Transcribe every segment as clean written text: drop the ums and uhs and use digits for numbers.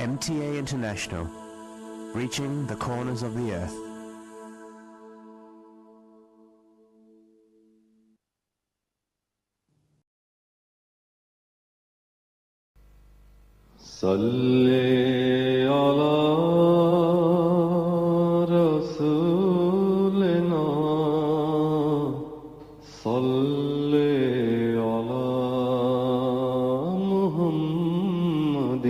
MTA International, reaching the corners of the earth. صلی علی رسولنا صلی علی محمد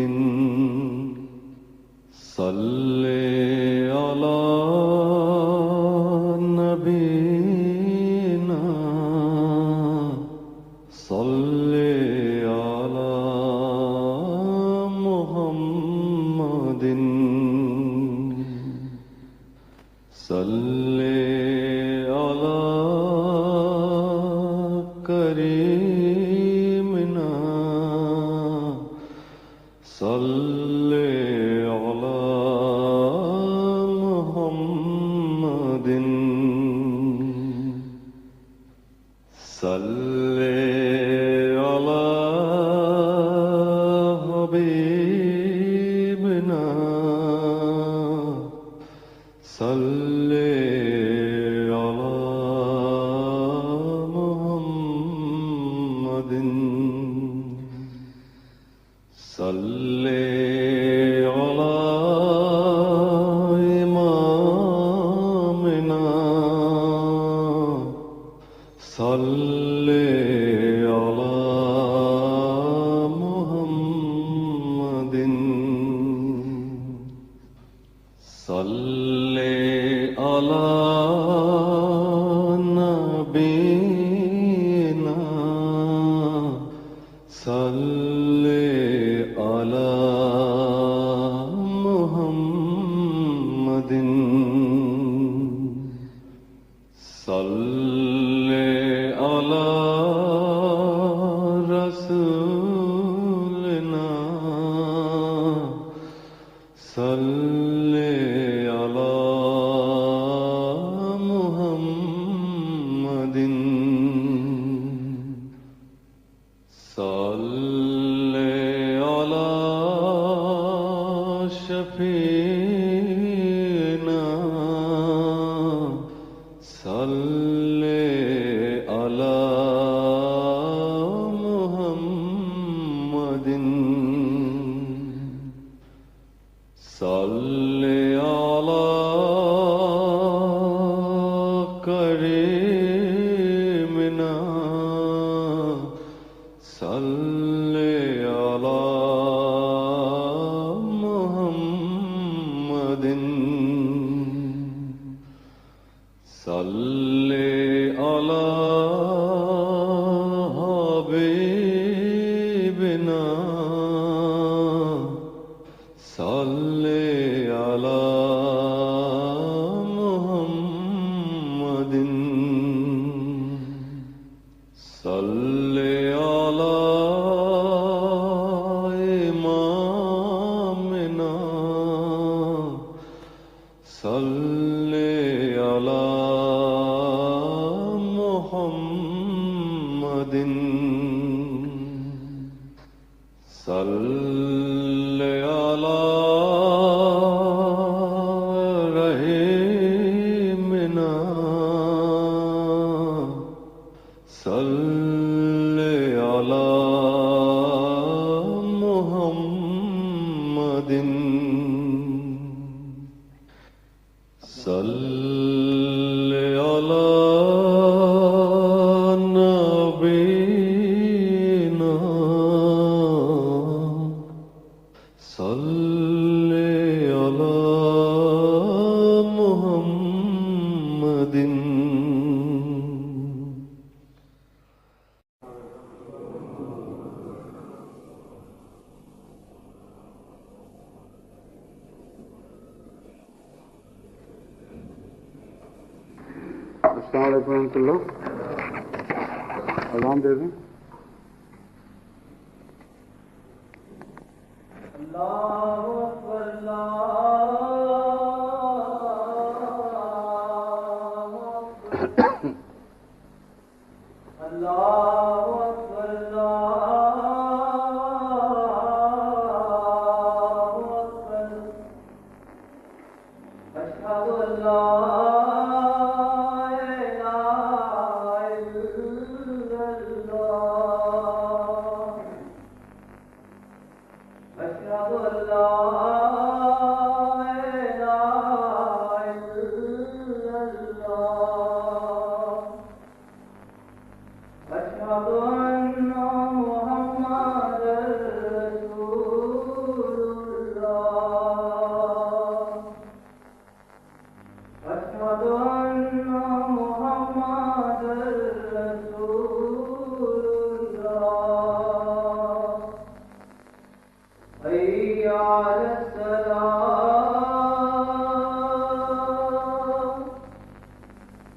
صلی علی نبینا صلی علی محمد صلی علی کریمنا صلی علی محمد صلی علی حبیبنا صلی علی محمد صلی علی امامنا صلی علی محمد صلی علی نبینا صلی علی محمد صلی علی رسولنا صلی علی محمد صلی علی شفیعنا صلی علی محمد صلی علی کریمنا صلی علی محمد صلی علی حبیبنا صلی علی محمد صلی علی امامنا صلی علی محمد صلی علی رحیمنا صلی علی محمد صلی علی نبینا صلی علی محمد السلام علیکم ورحمۃ اللہ. اذان دے دیں. اللہ اکبر اللہ اکبر اللہ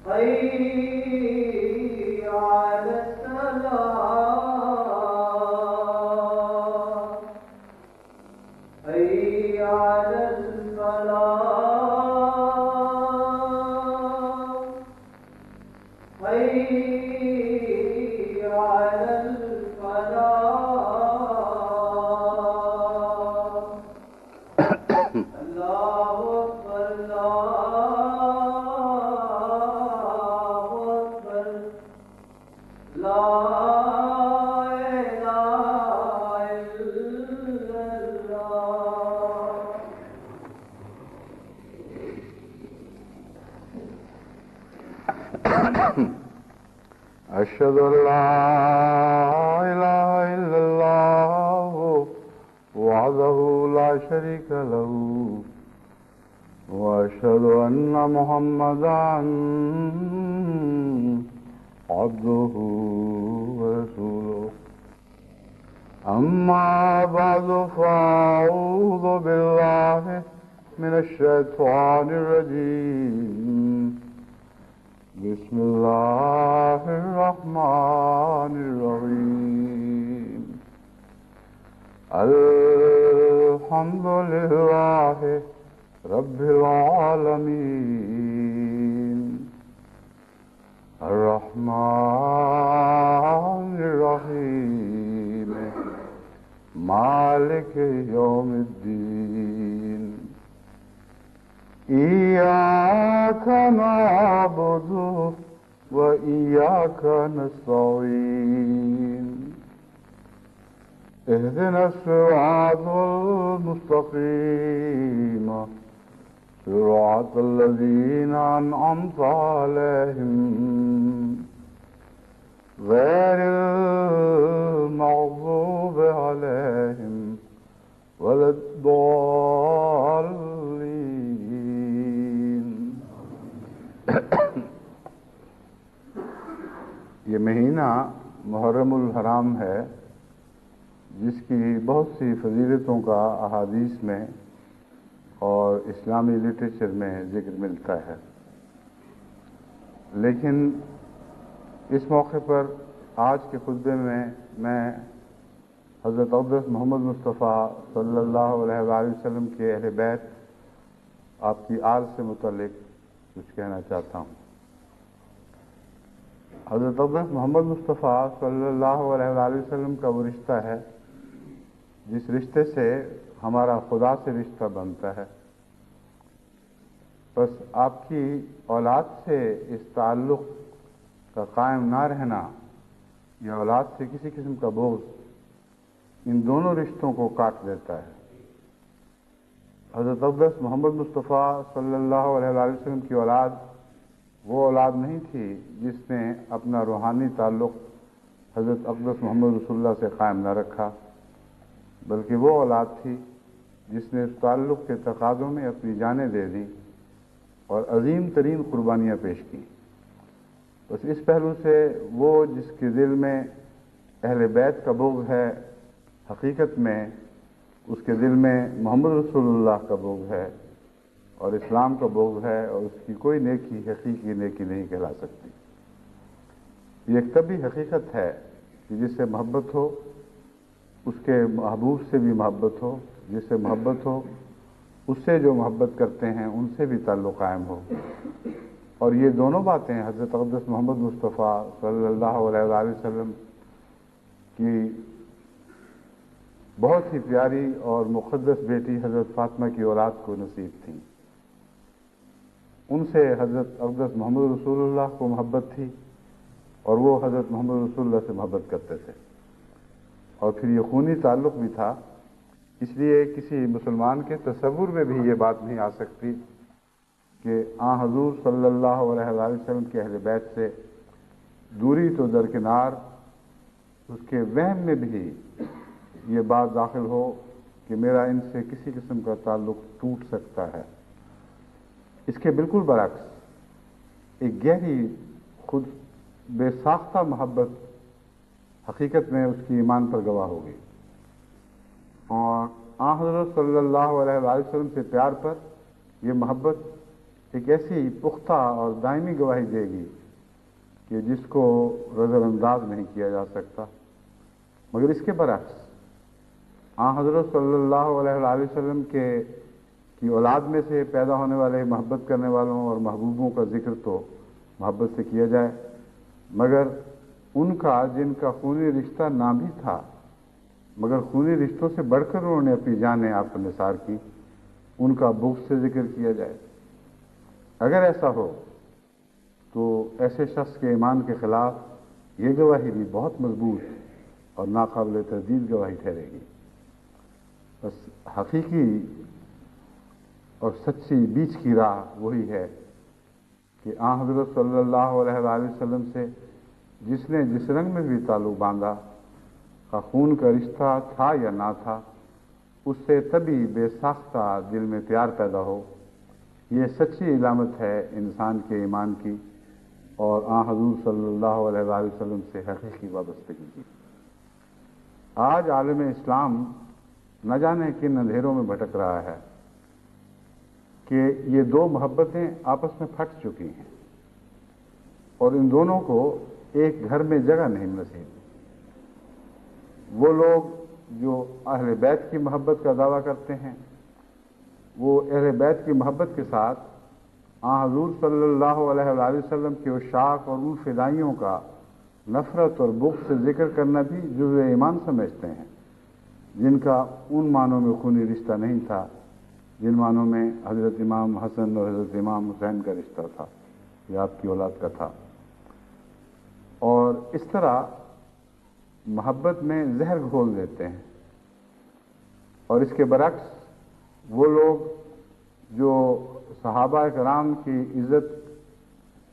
حي على الصلاة حي على الفلاح حي على الفلاح الله أكبر الله أكبر لا إله إلا الله أشهد أن لا إله إلا الله وحده لا شريك له وأشهد أن محمدا عبده ورسوله أما بعد فأعوذ بالله من الشيطان الرجيم بسم الله الرحمن الرحيم الحمد لله رب العالمين الرحمن الرحيم مالك يوم الدين إياك نعبد وإياك نستعين اهدنا الصراط المستقيم صراط الذين أنعمت عليهم غير المغضوب عليهم ولا الضالين. یہ مہینہ محرم الحرام ہے جس کی بہت سی فضیلتوں کا احادیث میں اور اسلامی لٹریچر میں ذکر ملتا ہے، لیکن اس موقع پر آج کے خطبے میں حضرت اقدس محمد مصطفیٰ صلی اللہ علیہ وآلہ وسلم کے اہل بیت آپ کی آل سے متعلق کچھ کہنا چاہتا ہوں۔ حضرت اقدس محمد مصطفیٰ صلی اللہ علیہ وآلہ وسلم کا وہ رشتہ ہے جس رشتے سے ہمارا خدا سے رشتہ بنتا ہے، بس آپ کی اولاد سے اس تعلق کا قائم نہ رہنا یا اولاد سے کسی قسم کا بغض ان دونوں رشتوں کو کاٹ دیتا ہے۔ حضرت اقدس محمد مصطفیٰ صلی اللہ علیہ وآلہ وسلم کی اولاد وہ اولاد نہیں تھی جس نے اپنا روحانی تعلق حضرت اقدس محمد رسول اللہ سے قائم نہ رکھا، بلکہ وہ اولاد تھی جس نے اس تعلق کے تقاضوں میں اپنی جانیں دے دیں اور عظیم ترین قربانیاں پیش کی۔ بس اس پہلو سے وہ جس کے دل میں اہل بیت کا بغض ہے، حقیقت میں اس کے دل میں محمد رسول اللہ کا بغض ہے اور اسلام کا بغض ہے، اور اس کی کوئی نیکی حقیقی نیکی نہیں کہلا سکتی۔ یہ ایک طبی حقیقت ہے کہ جس سے محبت ہو اس کے محبوب سے بھی محبت ہو، جس سے محبت ہو اس سے جو محبت کرتے ہیں ان سے بھی تعلق قائم ہو، اور یہ دونوں باتیں حضرت اقدس محمد مصطفیٰ صلی اللہ علیہ وآلہ وسلم کی بہت ہی پیاری اور مقدس بیٹی حضرت فاطمہ کی اولاد کو نصیب تھیں۔ ان سے حضرت اقدس محمد رسول اللہ کو محبت تھی اور وہ حضرت محمد رسول اللہ سے محبت کرتے تھے، اور پھر یہ خونی تعلق بھی تھا، اس لیے کسی مسلمان کے تصور میں بھی یہ بات نہیں آ سکتی کہ حضور صلی اللہ علیہ وآلہ وسلم کے اہل بیت سے دوری تو درکنار، اس کے وہم میں بھی یہ بات داخل ہو کہ میرا ان سے کسی قسم کا تعلق ٹوٹ سکتا ہے۔ اس کے بالکل برعکس ایک گہری خود بے ساختہ محبت حقیقت میں اس کی ایمان پر گواہ ہوگی، اور حضرت صلی اللہ علیہ وآلہ وسلم سے پیار پر یہ محبت ایک ایسی پختہ اور دائمی گواہی دے گی کہ جس کو نظر انداز نہیں کیا جا سکتا۔ مگر اس کے برعکس حضرت صلی اللہ علیہ وآلہ وسلم کی اولاد میں سے پیدا ہونے والے محبت کرنے والوں اور محبوبوں کا ذکر تو محبت سے کیا جائے، مگر ان کا جن کا خونی رشتہ نہ بھی تھا مگر خونی رشتوں سے بڑھ کر انہوں نے اپنی جانیں آپ پر نثار کی، ان کا بغض سے ذکر کیا جائے۔ اگر ایسا ہو تو ایسے شخص کے ایمان کے خلاف یہ گواہی بھی بہت مضبوط اور ناقابل تردید گواہی ٹھہرے گی۔ بس حقیقی اور سچی بیچ کی راہ وہی ہے کہ حضرت صلی اللہ علیہ وآلہ وسلم سے جس نے جس رنگ میں بھی تعلق باندھا، خون کا رشتہ تھا یا نہ تھا، اس سے تبھی بے ساختہ دل میں پیار پیدا ہو، یہ سچی علامت ہے انسان کے ایمان کی اور حضور صلی اللہ علیہ وآلہ وسلم سے حقیقی وابستگی کی۔ آج عالم اسلام نہ جانے کن اندھیروں میں بھٹک رہا ہے کہ یہ دو محبتیں آپس میں پھٹ چکی ہیں اور ان دونوں کو ایک گھر میں جگہ نہیں نصیب۔ وہ لوگ جو اہل بیت کی محبت کا دعویٰ کرتے ہیں، وہ اہل بیت کی محبت کے ساتھ حضور صلی اللہ علیہ وآلہ وسلم کے عشاق اور ان فدائیوں کا نفرت اور بغض سے ذکر کرنا بھی جزء ایمان سمجھتے ہیں، جن کا ان معنوں میں خونی رشتہ نہیں تھا جن معنوں میں حضرت امام حسن اور حضرت امام حسین کا رشتہ تھا یا آپ کی اولاد کا تھا۔ اور اس طرح محبت میں زہر گھول دیتے ہیں، اور اس کے برعکس وہ لوگ جو صحابہ کرام کی عزت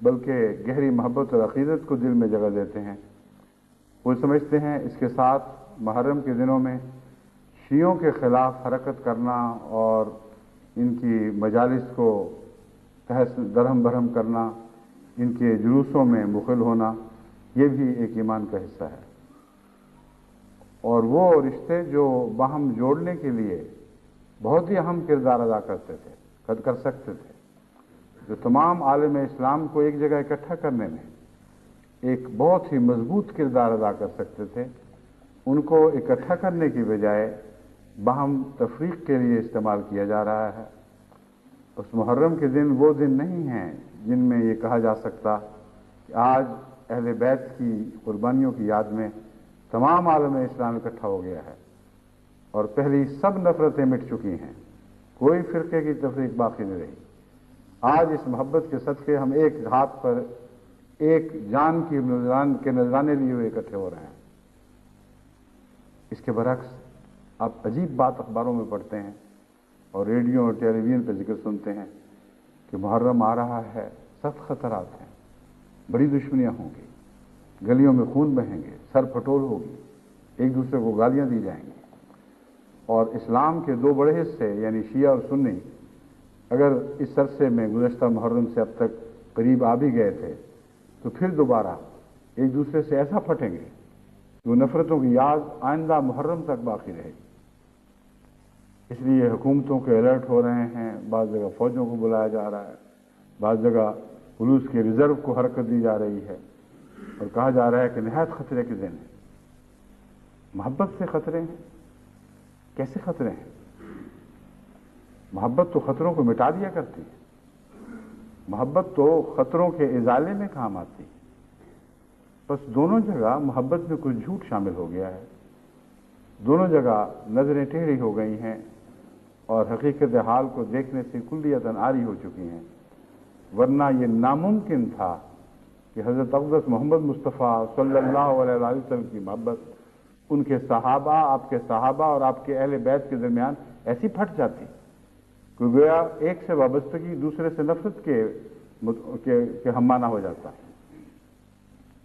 بلکہ گہری محبت اور عقیدت کو دل میں جگہ دیتے ہیں، وہ سمجھتے ہیں اس کے ساتھ محرم کے دنوں میں شیعوں کے خلاف حرکت کرنا اور ان کی مجالس کو تہس درہم برہم کرنا، ان کے جلوسوں میں مخل ہونا، یہ بھی ایک ایمان کا حصہ ہے۔ اور وہ رشتے جو باہم جوڑنے کے لیے بہت ہی اہم کردار ادا کر سکتے تھے، جو تمام عالم اسلام کو ایک جگہ اکٹھا کرنے میں ایک بہت ہی مضبوط کردار ادا کر سکتے تھے، ان کو اکٹھا کرنے کی بجائے باہم تفریق کے لیے استعمال کیا جا رہا ہے۔ اس محرم کے دن وہ دن نہیں ہیں جن میں یہ کہا جا سکتا کہ آج اہل بیت کی قربانیوں کی یاد میں تمام عالم اسلام اکٹھا ہو گیا ہے اور پہلی سب نفرتیں مٹ چکی ہیں، کوئی فرقے کی تفریق باقی نہیں رہی۔ آج اس محبت کے صدقے ہم ایک ہاتھ پر ایک جان کے نذرانے لیے ہوئے اکٹھے ہو رہے ہیں۔ اس کے برعکس آپ عجیب بات اخباروں میں پڑھتے ہیں اور ریڈیو اور ٹیلی ویژن پہ ذکر سنتے ہیں کہ محرم آ رہا ہے، سخت خطرات ہیں، بڑی دشمنیاں ہوں گی، گلیوں میں خون بہیں گے، سر پھٹول ہوگی، ایک دوسرے کو گالیاں دی جائیں گی، اور اسلام کے دو بڑے حصے یعنی شیعہ اور سنی اگر اس عرصے میں گزشتہ محرم سے اب تک قریب آ بھی گئے تھے تو پھر دوبارہ ایک دوسرے سے ایسا پھٹیں گے کہ وہ نفرتوں کی یاد آئندہ محرم تک باقی رہے گی۔ اس لیے حکومتوں کے الرٹ ہو رہے ہیں، بعض جگہ فوجوں کو بلایا جا رہا ہے، بعض جگہ پولیس کے ریزرو کو حرکت دی جا رہی ہے اور کہا جا رہا ہے کہ نہایت خطرے کے دن ہیں۔ محبت سے خطرے ہیں؟ کیسے خطرے ہیں؟ محبت تو خطروں کو مٹا دیا کرتی ہے، محبت تو خطروں کے ازالے میں کام آتی ہے۔ بس دونوں جگہ محبت میں کچھ جھوٹ شامل ہو گیا ہے، دونوں جگہ نظریں ٹیڑھی ہو گئی ہیں اور حقیقت حال کو دیکھنے سے کلیتاً عاری ہو چکی ہیں، ورنہ یہ ناممکن تھا کہ حضرت اقدس محمد مصطفیٰ صلی اللہ علیہ وسلم کی محبت ان کے صحابہ، آپ کے صحابہ اور آپ کے اہل بیت کے درمیان ایسی پھٹ جاتی کہ گویا ایک سے وابستگی دوسرے سے نفرت کے ہم معنی ہو جاتا ہے،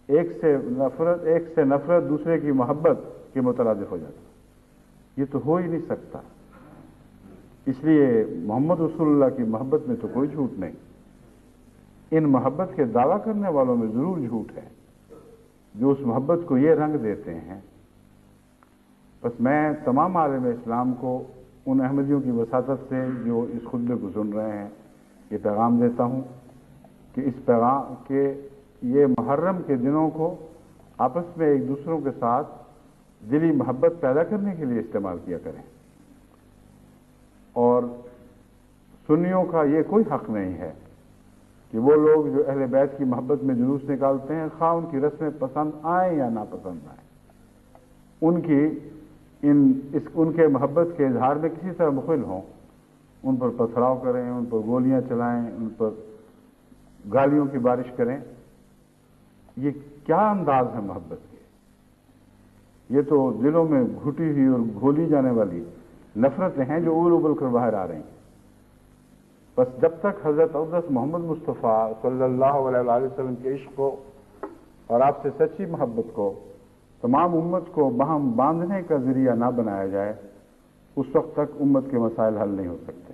ایک سے نفرت دوسرے کی محبت کے مترادف ہو جاتا ہے۔ یہ تو ہو ہی نہیں سکتا۔ اس لیے محمد رسول اللہ کی محبت میں تو کوئی جھوٹ نہیں، ان محبت کے دعویٰ کرنے والوں میں ضرور جھوٹ ہے جو اس محبت کو یہ رنگ دیتے ہیں۔ بس میں تمام عالم اسلام کو ان احمدیوں کی وساطت سے جو اس خطبے کو سن رہے ہیں یہ پیغام دیتا ہوں کہ اس پیغام کے یہ محرم کے دنوں کو آپس میں ایک دوسروں کے ساتھ دلی محبت پیدا کرنے کے لیے استعمال کیا کریں، اور سنیوں کا یہ کوئی حق نہیں ہے کہ وہ لوگ جو اہل بیت کی محبت میں جلوس نکالتے ہیں، خواہ ان کی رسمیں پسند آئیں یا ناپسند آئیں، ان کے محبت کے اظہار میں کسی طرح مخل ہوں، ان پر پتھراؤ کریں، ان پر گولیاں چلائیں، ان پر گالیوں کی بارش کریں۔ یہ کیا انداز ہے محبت کے؟ یہ تو دلوں میں گھٹی ہوئی اور گھولی جانے والی نفرتیں ہیں جو ابل ابل کر باہر آ رہی ہیں۔ بس جب تک حضرت اقدس محمد مصطفیٰ صلی اللہ علیہ وآلہ وسلم کے عشق کو اور آپ سے سچی محبت کو تمام امت کو باہم باندھنے کا ذریعہ نہ بنایا جائے، اس وقت تک امت کے مسائل حل نہیں ہو سکتے۔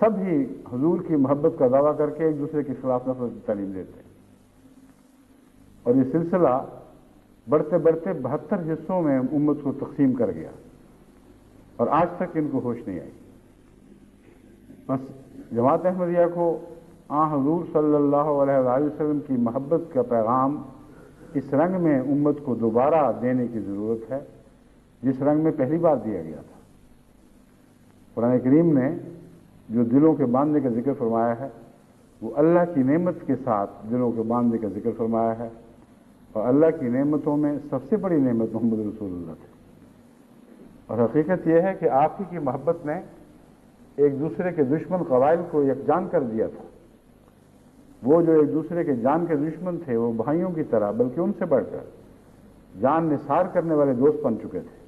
سب ہی حضور کی محبت کا دعویٰ کر کے ایک دوسرے کے خلاف نفرت کی تعلیم دیتے ہیں، اور یہ سلسلہ بڑھتے بڑھتے 72 حصوں میں امت کو تقسیم کر گیا، اور آج تک ان کو ہوش نہیں آئی۔ بس جماعت احمدیہ کو حضور صلی اللہ علیہ وآلہ وسلم کی محبت کا پیغام اس رنگ میں امت کو دوبارہ دینے کی ضرورت ہے جس رنگ میں پہلی بار دیا گیا تھا۔ قرآن کریم نے جو دلوں کے باندھنے کا ذکر فرمایا ہے، وہ اللہ کی نعمت کے ساتھ دلوں کے باندھنے کا ذکر فرمایا ہے، اور اللہ کی نعمتوں میں سب سے بڑی نعمت محمد رسول اللہ تھی۔ اور حقیقت یہ ہے کہ آپ ہی کی محبت نے ایک دوسرے کے دشمن قبائل کو یکجان کر دیا تھا۔ وہ جو ایک دوسرے کے جان کے دشمن تھے، وہ بھائیوں کی طرح بلکہ ان سے بڑھ کر جان نثار کرنے والے دوست بن چکے تھے،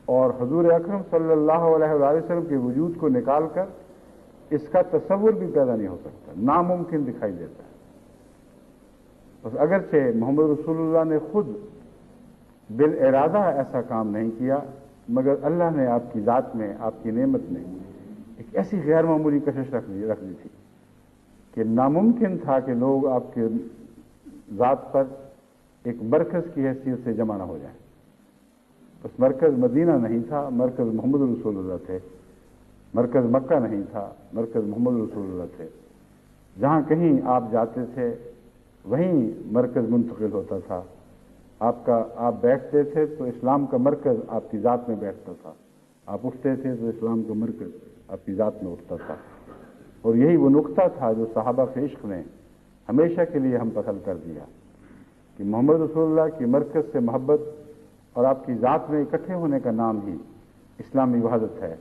اور حضور اکرم صلی اللہ علیہ وآلہ وسلم کے وجود کو نکال کر اس کا تصور بھی پیدا نہیں ہو سکتا، ناممکن دکھائی دیتا ہے۔ بس اگرچہ محمد رسول اللہ نے خود بالارادہ ایسا کام نہیں کیا، مگر اللہ نے آپ کی ذات میں، آپ کی نعمت میں ایک ایسی غیر معمولی کشش رکھ دی تھی کہ ناممکن تھا کہ لوگ آپ کے ذات پر ایک مرکز کی حیثیت سے جمع نہ ہو جائیں۔ بس مرکز مدینہ نہیں تھا، مرکز محمد رسول اللہ تھے، مرکز مکہ نہیں تھا، مرکز محمد رسول اللہ تھے۔ جہاں کہیں آپ جاتے تھے وہیں مرکز منتقل ہوتا تھا، آپ بیٹھتے تھے تو اسلام کا مرکز آپ کی ذات میں بیٹھتا تھا، آپ اٹھتے تھے تو اسلام کا مرکز آپ کی ذات میں اٹھتا تھا۔ اور یہی وہ نقطہ تھا جو صحابہ کے عشق نے ہمیشہ کے لیے ہم پسند کر دیا کہ محمد رسول اللہ کی مرکز سے محبت اور آپ کی ذات میں اکٹھے ہونے کا نام ہی اسلامی وحدت ہے،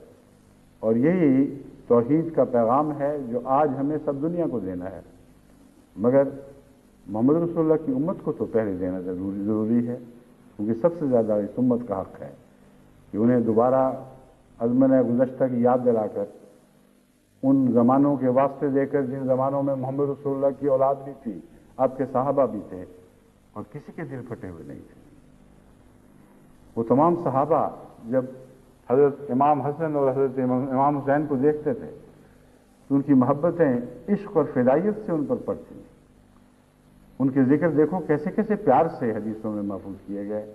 اور یہی توحید کا پیغام ہے جو آج ہمیں سب دنیا کو دینا ہے۔ مگر محمد رسول اللہ کی امت کو تو پہلے دینا ضروری ہے، کیونکہ سب سے زیادہ اس امت کا حق ہے کہ انہیں دوبارہ ازمنہ گزشتہ کی یاد دلا کر ان زمانوں کے واسطے دے کر جن زمانوں میں محمد رسول اللہ کی اولاد بھی تھی، آپ کے صحابہ بھی تھے، اور کسی کے دل پھٹے ہوئے نہیں تھے۔ وہ تمام صحابہ جب حضرت امام حسن اور حضرت امام حسین کو دیکھتے تھے تو ان کی محبتیں عشق اور فدائیت سے ان پر پڑتی ہیں۔ ان کے ذکر دیکھو کیسے کیسے پیار سے حدیثوں میں محفوظ کیے گئے،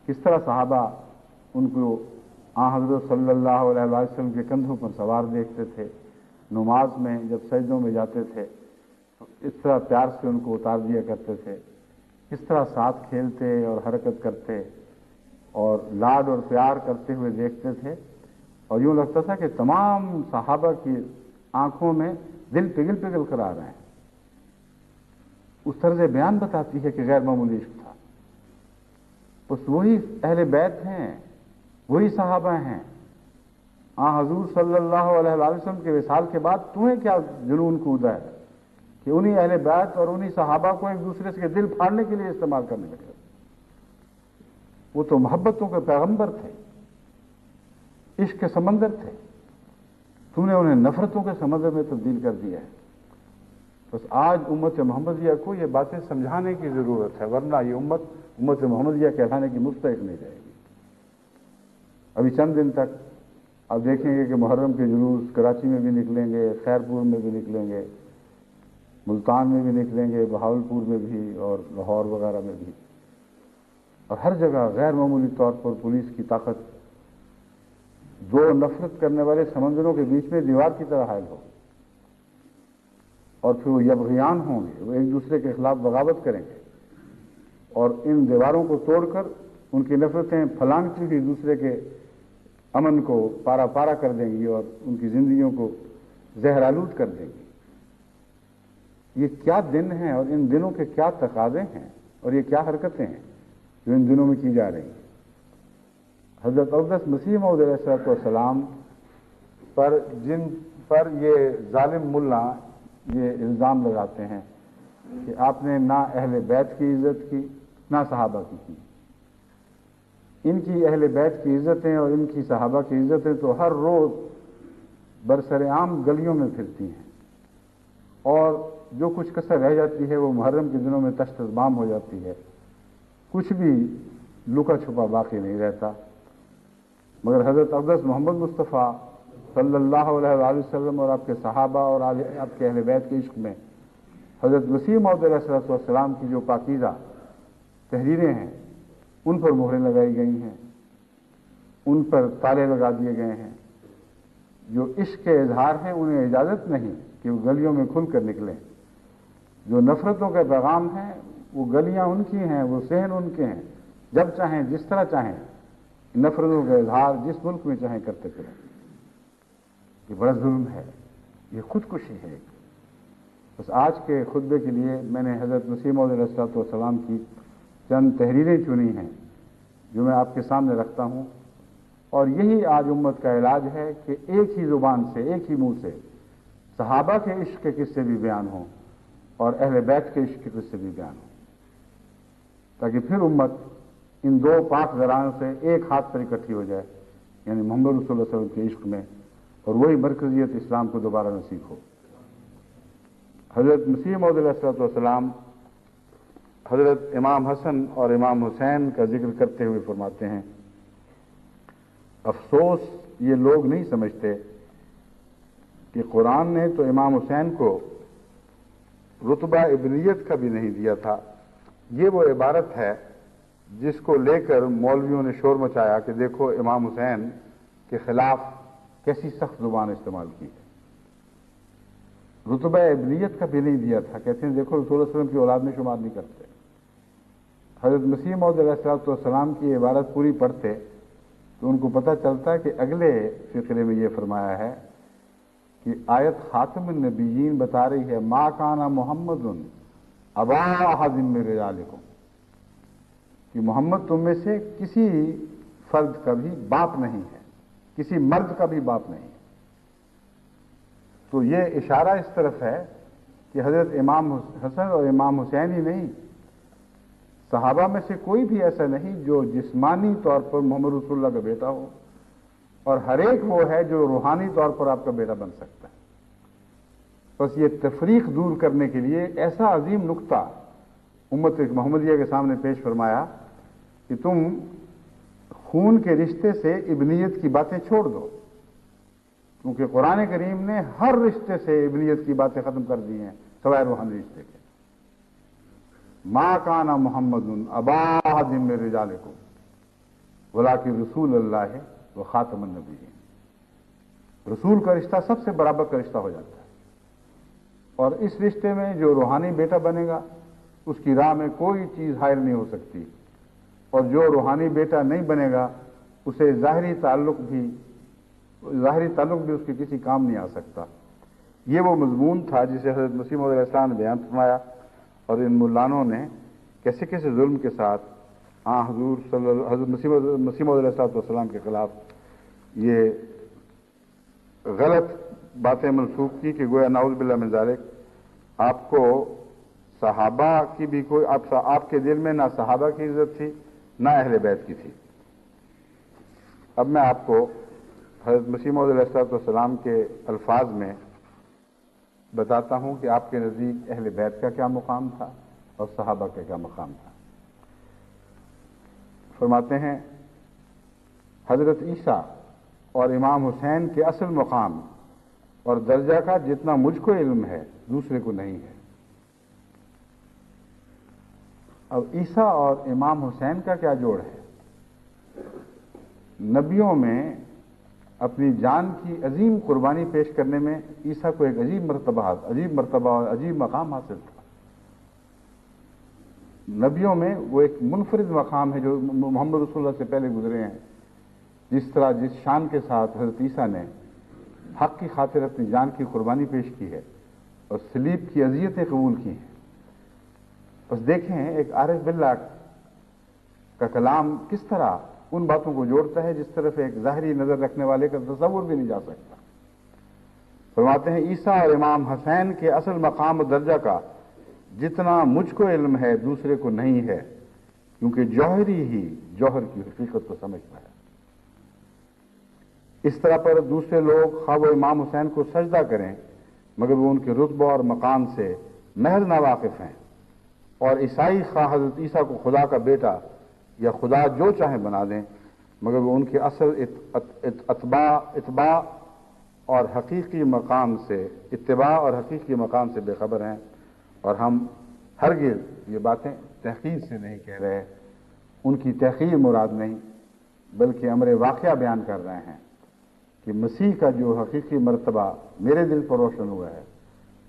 کس طرح صحابہ ان کو حضرت صلی اللہ علیہ وسلم کے کندھوں پر سوار دیکھتے تھے، نماز میں جب سجدوں میں جاتے تھے تو اس طرح پیار سے ان کو اتار دیا کرتے تھے، کس طرح ساتھ کھیلتے اور حرکت کرتے اور لاڈ اور پیار کرتے ہوئے دیکھتے تھے، اور یوں لگتا تھا کہ تمام صحابہ کی آنکھوں میں دل پگھل پگھل کر آ رہے ہیں۔ اس طرز بیان بتاتی ہے کہ غیر معمولی عشق تھا۔ بس وہی اہل بیت ہیں، وہی صحابہ ہیں۔ حضور صلی اللہ علیہ وسلم کے وصال کے بعد تمہیں کیا جنون کودا ہے کہ انہی اہل بیت اور انہی صحابہ کو ایک دوسرے سے دل پھاڑنے کے لیے استعمال کرنے لگے؟ وہ تو محبتوں کے پیغمبر تھے، عشق کے سمندر تھے، تم نے انہیں نفرتوں کے سمندر میں تبدیل کر دیا ہے۔ بس آج امت محمدیہ کو یہ باتیں سمجھانے کی ضرورت ہے، ورنہ یہ امت محمدیہ کہلانے کی مستحق نہیں رہے گی۔ ابھی چند دن تک آپ دیکھیں گے کہ محرم کے جلوس کراچی میں بھی نکلیں گے، خیرپور میں بھی نکلیں گے، ملتان میں بھی نکلیں گے، بہاولپور میں بھی اور لاہور وغیرہ میں بھی، اور ہر جگہ غیر معمولی طور پر پولیس کی طاقت دو نفرت کرنے والے سمندروں کے بیچ میں دیوار کی طرح حائل ہو، اور پھر وہ یبغیان ہوں گے، وہ ایک دوسرے کے خلاف بغاوت کریں گے، اور ان دیواروں کو توڑ کر ان کی نفرتیں پھلانگتی ہوئی دوسرے کے امن کو پارا پارا کر دیں گی اور ان کی زندگیوں کو زہر آلود کر دیں گی۔ یہ کیا دن ہیں اور ان دنوں کے کیا تقاضے ہیں اور یہ کیا حرکتیں ہیں جو ان دنوں میں کی جا رہی ہیں۔ حضرت اقدس مسیح موعود علیہ السلام پر جن پر یہ ظالم ملا یہ الزام لگاتے ہیں کہ آپ نے نہ اہل بیت کی عزت کی نہ صحابہ کی۔ ان کی اہل بیت کی عزتیں اور ان کی صحابہ کی عزتیں تو ہر روز برسر عام گلیوں میں پھرتی ہیں، اور جو کچھ کسر رہ جاتی ہے وہ محرم کے دنوں میں تشت بام ہو جاتی ہے، کچھ بھی لکا چھپا باقی نہیں رہتا۔ مگر حضرت اقدس محمد مصطفیٰ صلی اللہ علیہ وآلہ وسلم اور آپ کے صحابہ اور آپ کے اہل بیت کے عشق میں حضرت مسیح موعود علیہ السلام کی جو پاکیزہ تحریریں ہیں ان پر مہریں لگائی گئی ہیں، ان پر تالے لگا دیے گئے ہیں۔ جو عشق کے اظہار ہیں انہیں اجازت نہیں کہ وہ گلیوں میں کھل کر نکلیں۔ جو نفرتوں کے پیغام ہیں وہ گلیاں ان کی ہیں، وہ صحن ان کے ہیں، جب چاہیں جس طرح چاہیں نفرتوں کا اظہار جس ملک میں چاہیں کرتے پھریں۔ یہ بڑا ظلم ہے، یہ خودکشی ہے۔ بس آج کے خطبے کے لیے میں نے حضرت مسیح موعود علیہ السلام کی چند تحریریں چنی ہیں جو میں آپ کے سامنے رکھتا ہوں، اور یہی آج امت کا علاج ہے کہ ایک ہی زبان سے ایک ہی منہ سے صحابہ کے عشق کے قصے بھی بیان ہوں اور اہل بیت کے عشق کے قصے بھی بیان ہوں، تاکہ پھر امت ان دو پاک ذرائعوں سے ایک ہاتھ پر اکٹھی ہو جائے، یعنی محمد رسول اللہ صلی اللہ علیہ وسلم کے عشق میں، اور وہی مرکزیت اسلام کو دوبارہ نصیب ہو۔ حضرت مسیح موعود علیہ السلام حضرت امام حسن اور امام حسین کا ذکر کرتے ہوئے فرماتے ہیں، افسوس یہ لوگ نہیں سمجھتے کہ قرآن نے تو امام حسین کو رتبہ ابنیت کا بھی نہیں دیا تھا۔ یہ وہ عبارت ہے جس کو لے کر مولویوں نے شور مچایا کہ دیکھو امام حسین کے خلاف کیسی سخت زبان استعمال کی ہے۔ رتبہ ابنیت کا بھی نہیں دیا تھا، کہتے ہیں دیکھو رسول اللہ صلی اللہ علیہ وسلم کی اولاد میں شمار نہیں کرتے۔ حضرت مسیح موعود علیہ السلام کی عبارت پوری پڑھتے تو ان کو پتہ چلتا ہے کہ اگلے فقرے میں یہ فرمایا ہے کہ آیت خاتم النبیین بتا رہی ہے ما کان محمد ابا احد من رجالکم، کہ محمد تم میں سے کسی فرد کا بھی باپ نہیں ہے، کسی مرد کا بھی باپ نہیں ہے۔ تو یہ اشارہ اس طرف ہے کہ حضرت امام حسن اور امام حسین ہی نہیں، صحابہ میں سے کوئی بھی ایسا نہیں جو جسمانی طور پر محمد رسول اللہ کا بیٹا ہو، اور ہر ایک وہ ہے جو روحانی طور پر آپ کا بیٹا بن سکتا ہے۔ بس یہ تفریق دور کرنے کے لیے ایسا عظیم نقطہ امت محمدیہ کے سامنے پیش فرمایا کہ تم خون کے رشتے سے ابنیت کی باتیں چھوڑ دو، کیونکہ قرآن کریم نے ہر رشتے سے ابنیت کی باتیں ختم کر دی ہیں سوائے روحانی رشتے کے۔ ما کان محمد ابا احد من رجالکم ولکن رسول اللہ و خاتم النبیین۔ رسول کا رشتہ سب سے برابر کا رشتہ ہو جاتا ہے، اور اس رشتے میں جو روحانی بیٹا بنے گا اس کی راہ میں کوئی چیز حائل نہیں ہو سکتی، اور جو روحانی بیٹا نہیں بنے گا اسے ظاہری تعلق بھی اس کے کسی کام نہیں آ سکتا۔ یہ وہ مضمون تھا جسے حضرت مسیح موعود علیہ السلام نے بیان فرمایا، اور ان ملانوں نے کیسے کیسے ظلم کے ساتھ حضور حضرت مسیح موعود علیہ السلام کے خلاف یہ غلط باتیں منسوخ کی کہ گویا نعوذ باللہ من ذالک آپ کو صحابہ کی بھی کوئی آپ کے دل میں نہ صحابہ کی عزت تھی نہ اہل بیت کی تھی۔ اب میں آپ کو حضرت مسیح موعود علیہ السلام کے الفاظ میں بتاتا ہوں کہ آپ کے نزدیک اہل بیت کا کیا مقام تھا اور صحابہ کا کیا مقام تھا۔ فرماتے ہیں حضرت عیسیٰ اور امام حسین کے اصل مقام اور درجہ کا جتنا مجھ کو علم ہے دوسرے کو نہیں ہے۔ اب عیسیٰ اور امام حسین کا کیا جوڑ ہے؟ نبیوں میں اپنی جان کی عظیم قربانی پیش کرنے میں عیسیٰ کو ایک عجیب مرتبہ اور عجیب مقام حاصل تھا۔ نبیوں میں وہ ایک منفرد مقام ہے جو محمد رسول اللہ سے پہلے گزرے ہیں۔ جس طرح جس شان کے ساتھ حضرت عیسیٰ نے حق کی خاطر اپنی جان کی قربانی پیش کی ہے اور صلیب کی اذیتیں قبول کی ہیں، بس دیکھیں ایک عارف باللہ کا کلام کس طرح ان باتوں کو جوڑتا ہے جس طرف ایک ظاہری نظر رکھنے والے کا تصور بھی نہیں جا سکتا۔ فرماتے ہیں عیسیٰ اور امام حسین کے اصل مقام و درجہ کا جتنا مجھ کو علم ہے دوسرے کو نہیں ہے، کیونکہ جوہری ہی جوہر کی حقیقت کو سمجھتا ہے۔ اس طرح پر دوسرے لوگ خواہ وہ امام حسین کو سجدہ کریں مگر وہ ان کے رتبہ اور مقام سے محض ناواقف ہیں، اور عیسائی خواہ حضرت عیسیٰ کو خدا کا بیٹا یا خدا جو چاہیں بنا دیں مگر وہ ان کے اصل اتباع اور حقیقی مقام سے بے خبر ہیں، اور ہم ہرگز یہ باتیں تحقیر سے نہیں کہہ رہے، ان کی تحقیر مراد نہیں بلکہ امر واقعہ بیان کر رہے ہیں کہ مسیح کا جو حقیقی مرتبہ میرے دل پر روشن ہوا ہے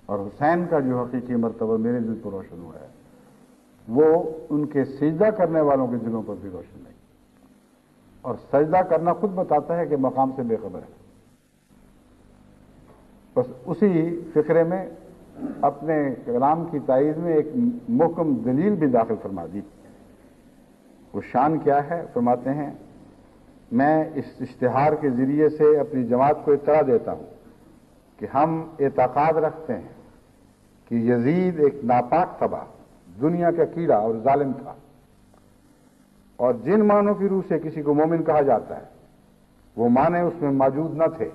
اور حسین کا جو حقیقی مرتبہ میرے دل پر روشن ہوا ہے وہ ان کے سجدہ کرنے والوں کے دلوں پر بھی روشن نہیں، اور سجدہ کرنا خود بتاتا ہے کہ مقام سے بے خبر ہے۔ بس اسی فقرے میں اپنے کلام کی تائید میں ایک محکم دلیل بھی داخل فرما دی۔ وہ شان کیا ہے؟ فرماتے ہیں میں اس اشتہار کے ذریعے سے اپنی جماعت کو اطلاع دیتا ہوں کہ ہم اعتقاد رکھتے ہیں کہ یزید ایک ناپاک تباہ دنیا کا کیڑا اور ظالم تھا، اور جن معنوں کی روح سے کسی کو مومن کہا جاتا ہے وہ معنی اس میں موجود نہ تھے۔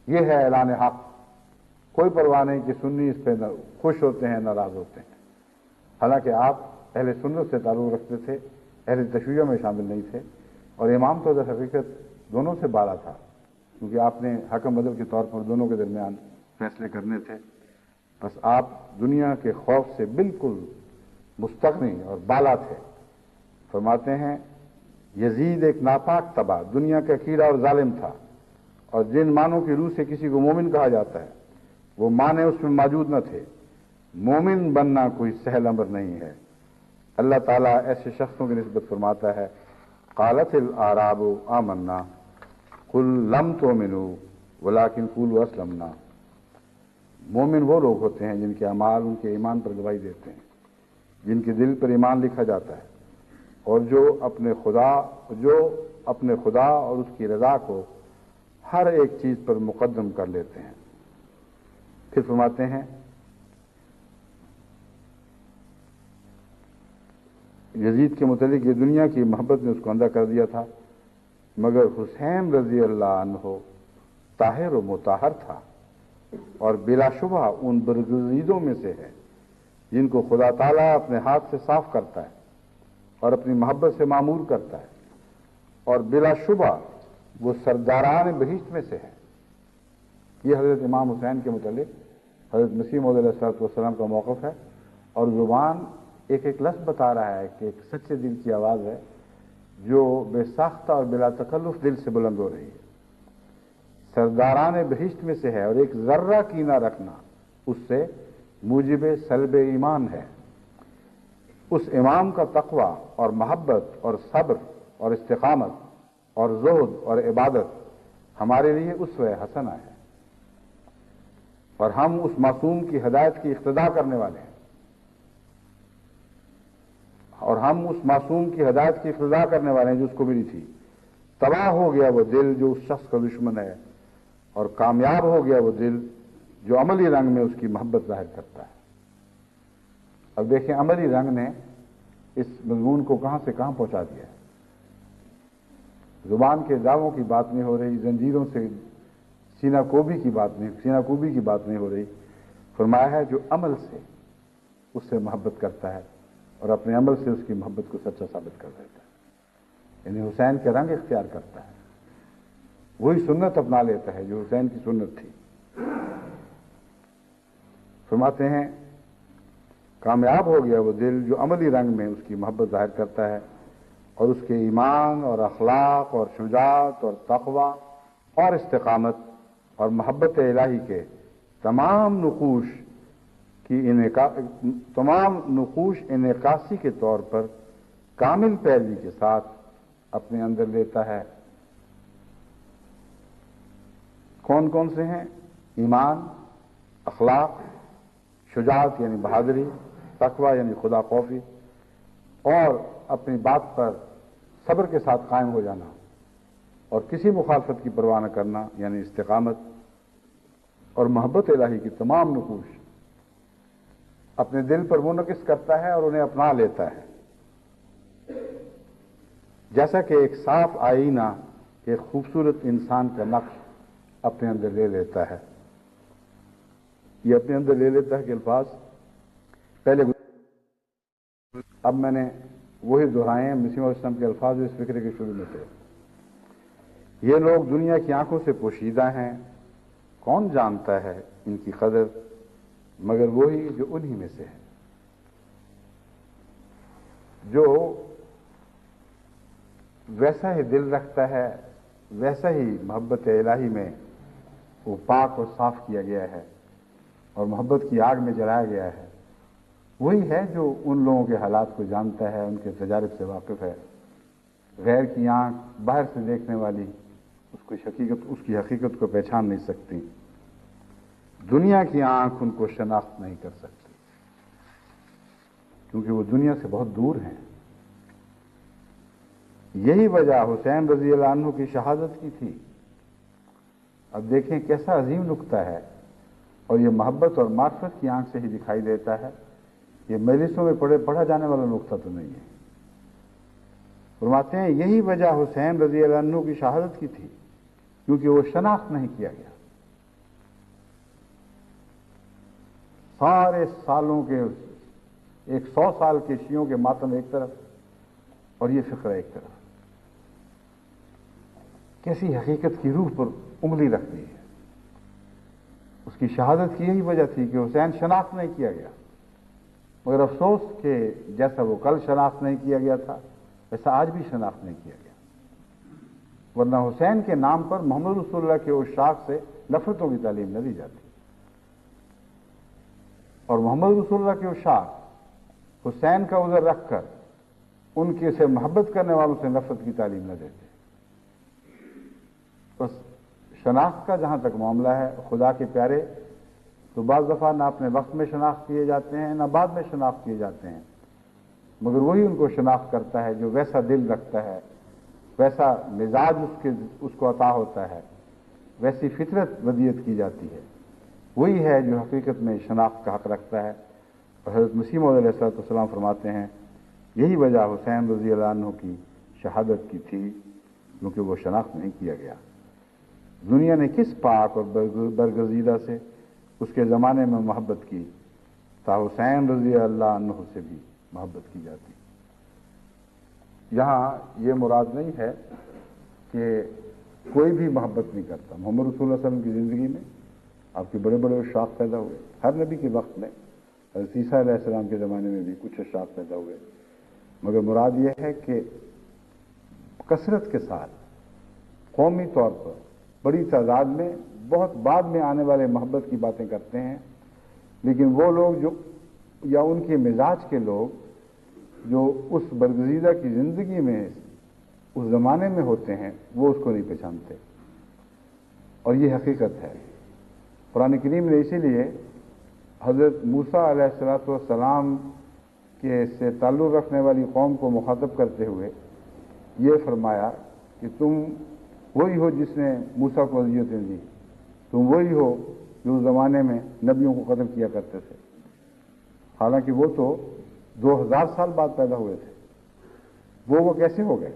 یہ ہے اعلان حق، کوئی پرواہ نہیں کہ سنی اس پہ خوش ہوتے ہیں ناراض ہوتے ہیں، حالانکہ آپ اہل سنت سے تعلق رکھتے تھے، اہل تشیع میں شامل نہیں تھے، اور امام تو در حقیقت دونوں سے بالا تھا، کیونکہ آپ نے حکم عدل کے طور پر دونوں کے درمیان فیصلے کرنے تھے۔ بس آپ دنیا کے خوف سے بالکل مستغنی اور بالا تھے۔ فرماتے ہیں یزید ایک ناپاک تباہ دنیا کا کیڑا اور ظالم تھا، اور جن معنوں کی روح سے کسی کو مومن کہا جاتا ہے وہ معنی اس میں موجود نہ تھے۔ مومن بننا کوئی سہل امر نہیں ہے۔ اللہ تعالیٰ ایسے شخصوں کی نسبت فرماتا ہے قالت الاعراب آمنا قل لم تؤمنوا ولکن قولوا اسلمنا۔ مومن وہ لوگ ہوتے ہیں جن کے اعمال ان کے ایمان پر گواہی دیتے ہیں، جن کے دل پر ایمان لکھا جاتا ہے، اور جو اپنے خدا اور اس کی رضا کو ہر ایک چیز پر مقدم کر لیتے ہیں۔ پھر فرماتے ہیں یزید کے متعلق یہ دنیا کی محبت نے اس کو اندھا کر دیا تھا، مگر حسین رضی اللہ عنہ طاہر و مطہر تھا، اور بلا شبہ ان برگزیدوں میں سے ہے جن کو خدا تعالیٰ اپنے ہاتھ سے صاف کرتا ہے اور اپنی محبت سے معمور کرتا ہے، اور بلا شبہ وہ سرداران بہشت میں سے ہے۔ یہ حضرت امام حسین کے متعلق حضرت مسیح موعود علیہ الصلوۃ والسلام کا موقف ہے، اور زبان ایک ایک لفظ بتا رہا ہے کہ ایک سچے دل کی آواز ہے جو بے ساختہ اور بلا تکلف دل سے بلند ہو رہی ہے۔ سرداران بہشت میں سے ہے، اور ایک ذرہ کینہ رکھنا اس سے موجب سلب ایمان ہے۔ اس امام کا تقوی اور محبت اور صبر اور استقامت اور زہد اور عبادت ہمارے لیے اسوہ حسنہ ہے، اور ہم اس معصوم کی ہدایت کی اقتداء کرنے والے ہیں، جو اس کو ملی تھی۔ تباہ ہو گیا وہ دل جو اس شخص کا دشمن ہے، اور کامیاب ہو گیا وہ دل جو عملی رنگ میں اس کی محبت ظاہر کرتا ہے۔ اب دیکھیں عملی رنگ نے اس مضمون کو کہاں سے کہاں پہنچا دیا ہے۔ زبان کے دعووں کی بات نہیں ہو رہی، زنجیروں سے سینہ کوبی کی بات نہیں ہو رہی۔ فرمایا ہے جو عمل سے اس سے محبت کرتا ہے اور اپنے عمل سے اس کی محبت کو سچا ثابت کر دیتا ہے، یعنی حسین کے رنگ اختیار کرتا ہے، وہی سنت اپنا لیتا ہے جو حسین کی سنت تھی۔ فرماتے ہیں کامیاب ہو گیا وہ دل جو عملی رنگ میں اس کی محبت ظاہر کرتا ہے، اور اس کے ایمان اور اخلاق اور شجاعت اور تقوی اور استقامت اور محبت الہی کے تمام نقوش انعکاسی کے طور پر کامل پیروی کے ساتھ اپنے اندر لیتا ہے۔ کون کون سے ہیں؟ ایمان، اخلاق، شجاعت یعنی بہادری، تقوی یعنی خدا خوفی، اور اپنی بات پر صبر کے ساتھ قائم ہو جانا اور کسی مخالفت کی پرواہ نہ کرنا یعنی استقامت، اور محبت الہی کی تمام نقوش اپنے دل پر منعکس کرتا ہے اور انہیں اپنا لیتا ہے، جیسا کہ ایک صاف آئینہ ایک خوبصورت انسان کا نقش اپنے اندر لے لیتا ہے۔ یہ اپنے اندر لے لیتا ہے کہ الفاظ پہلے اب میں نے وہی دہرائے ہیں مسیح علیہ السلام کے الفاظ اس فکرے کے شروع میں سے۔ یہ لوگ دنیا کی آنکھوں سے پوشیدہ ہیں، کون جانتا ہے ان کی قدر مگر وہی جو انہی میں سے ہے۔ جو ویسا ہی دل رکھتا ہے، ویسا ہی محبت الہی میں وہ پاک اور صاف کیا گیا ہے اور محبت کی آگ میں جلایا گیا ہے، وہی ہے جو ان لوگوں کے حالات کو جانتا ہے، ان کے تجارب سے واقف ہے۔ غیر کی آنکھ باہر سے دیکھنے والی اس کی حقیقت کو پہچان نہیں سکتی، دنیا کی آنکھ ان کو شناخت نہیں کر سکتی کیونکہ وہ دنیا سے بہت دور ہیں۔ یہی وجہ حسین رضی اللہ عنہ کی شہادت کی تھی۔ اب دیکھیں کیسا عظیم نکتہ ہے، اور یہ محبت اور معرفت کی آنکھ سے ہی دکھائی دیتا ہے، یہ مجلسوں میں پڑھا جانے والا نکتہ تو نہیں ہے۔ فرماتے ہیں یہی وجہ حسین رضی اللہ عنہ کی شہادت کی تھی کیونکہ وہ شناخت نہیں کیا گیا۔ سارے سالوں کے 100 سال کے شیعوں کے ماتم ایک طرف اور یہ فقرہ ایک طرف، کیسی حقیقت کی روح پر انگلی رکھ دی ہے۔ اس کی شہادت کی یہی وجہ تھی کہ حسین شناخت نہیں کیا گیا، مگر افسوس کہ جیسا وہ کل شناخت نہیں کیا گیا تھا ویسا آج بھی شناخت نہیں کیا گیا، ورنہ حسین کے نام پر محمد رسول اللہ کے عشاق سے نفرتوں کی تعلیم نہ دی جاتی، اور محمد رسول اللہ کے عشاق حسین کا عذر رکھ کر ان کے سے محبت کرنے والوں سے نفرت کی تعلیم نہ دیتے۔ بس شناخت کا جہاں تک معاملہ ہے، خدا کے پیارے تو بعض دفعہ نہ اپنے وقت میں شناخت کیے جاتے ہیں نہ بعد میں شناخت کیے جاتے ہیں، مگر وہی ان کو شناخت کرتا ہے جو ویسا دل رکھتا ہے، ویسا مزاج اس کو عطا ہوتا ہے، ویسی فطرت ودیت کی جاتی ہے، وہی ہے جو حقیقت میں شناخت کا حق رکھتا ہے۔ اور حضرت مسیح موعود علیہ السلام فرماتے ہیں یہی وجہ حسین رضی اللہ عنہ کی شہادت کی تھی کیونکہ وہ شناخت نہیں کیا گیا۔ دنیا نے کس پاک اور برگزیدہ سے اس کے زمانے میں محبت کی تا حسین رضی اللہ عنہ سے بھی محبت کی جاتی۔ یہاں یہ مراد نہیں ہے کہ کوئی بھی محبت نہیں کرتا۔ محمد رسول اللہ صلی اللہ علیہ وسلم کی زندگی میں آپ کے بڑے بڑے اشاق پیدا ہوئے، ہر نبی کے وقت میں، حضرت عیسیٰ علیہ السلام کے زمانے میں بھی کچھ اشاق پیدا ہوئے، مگر مراد یہ ہے کہ کثرت کے ساتھ قومی طور پر بڑی تعداد میں بہت بعد میں آنے والے محبت کی باتیں کرتے ہیں، لیکن وہ لوگ جو یا ان کے مزاج کے لوگ جو اس برگزیدہ کی زندگی میں اس زمانے میں ہوتے ہیں وہ اس کو نہیں پہچانتے، اور یہ حقیقت ہے۔ قرآن کریم نے اسی لیے حضرت موسیٰ علیہ السلام کے سے تعلق رکھنے والی قوم کو مخاطب کرتے ہوئے یہ فرمایا کہ تم وہی ہو جس نے موسیٰ کو اذیتیں دی، تم وہی ہو جو اس زمانے میں نبیوں کو قتل کیا کرتے تھے، حالانکہ وہ تو 2000 سال بعد پیدا ہوئے تھے۔ وہ کیسے ہو گئے؟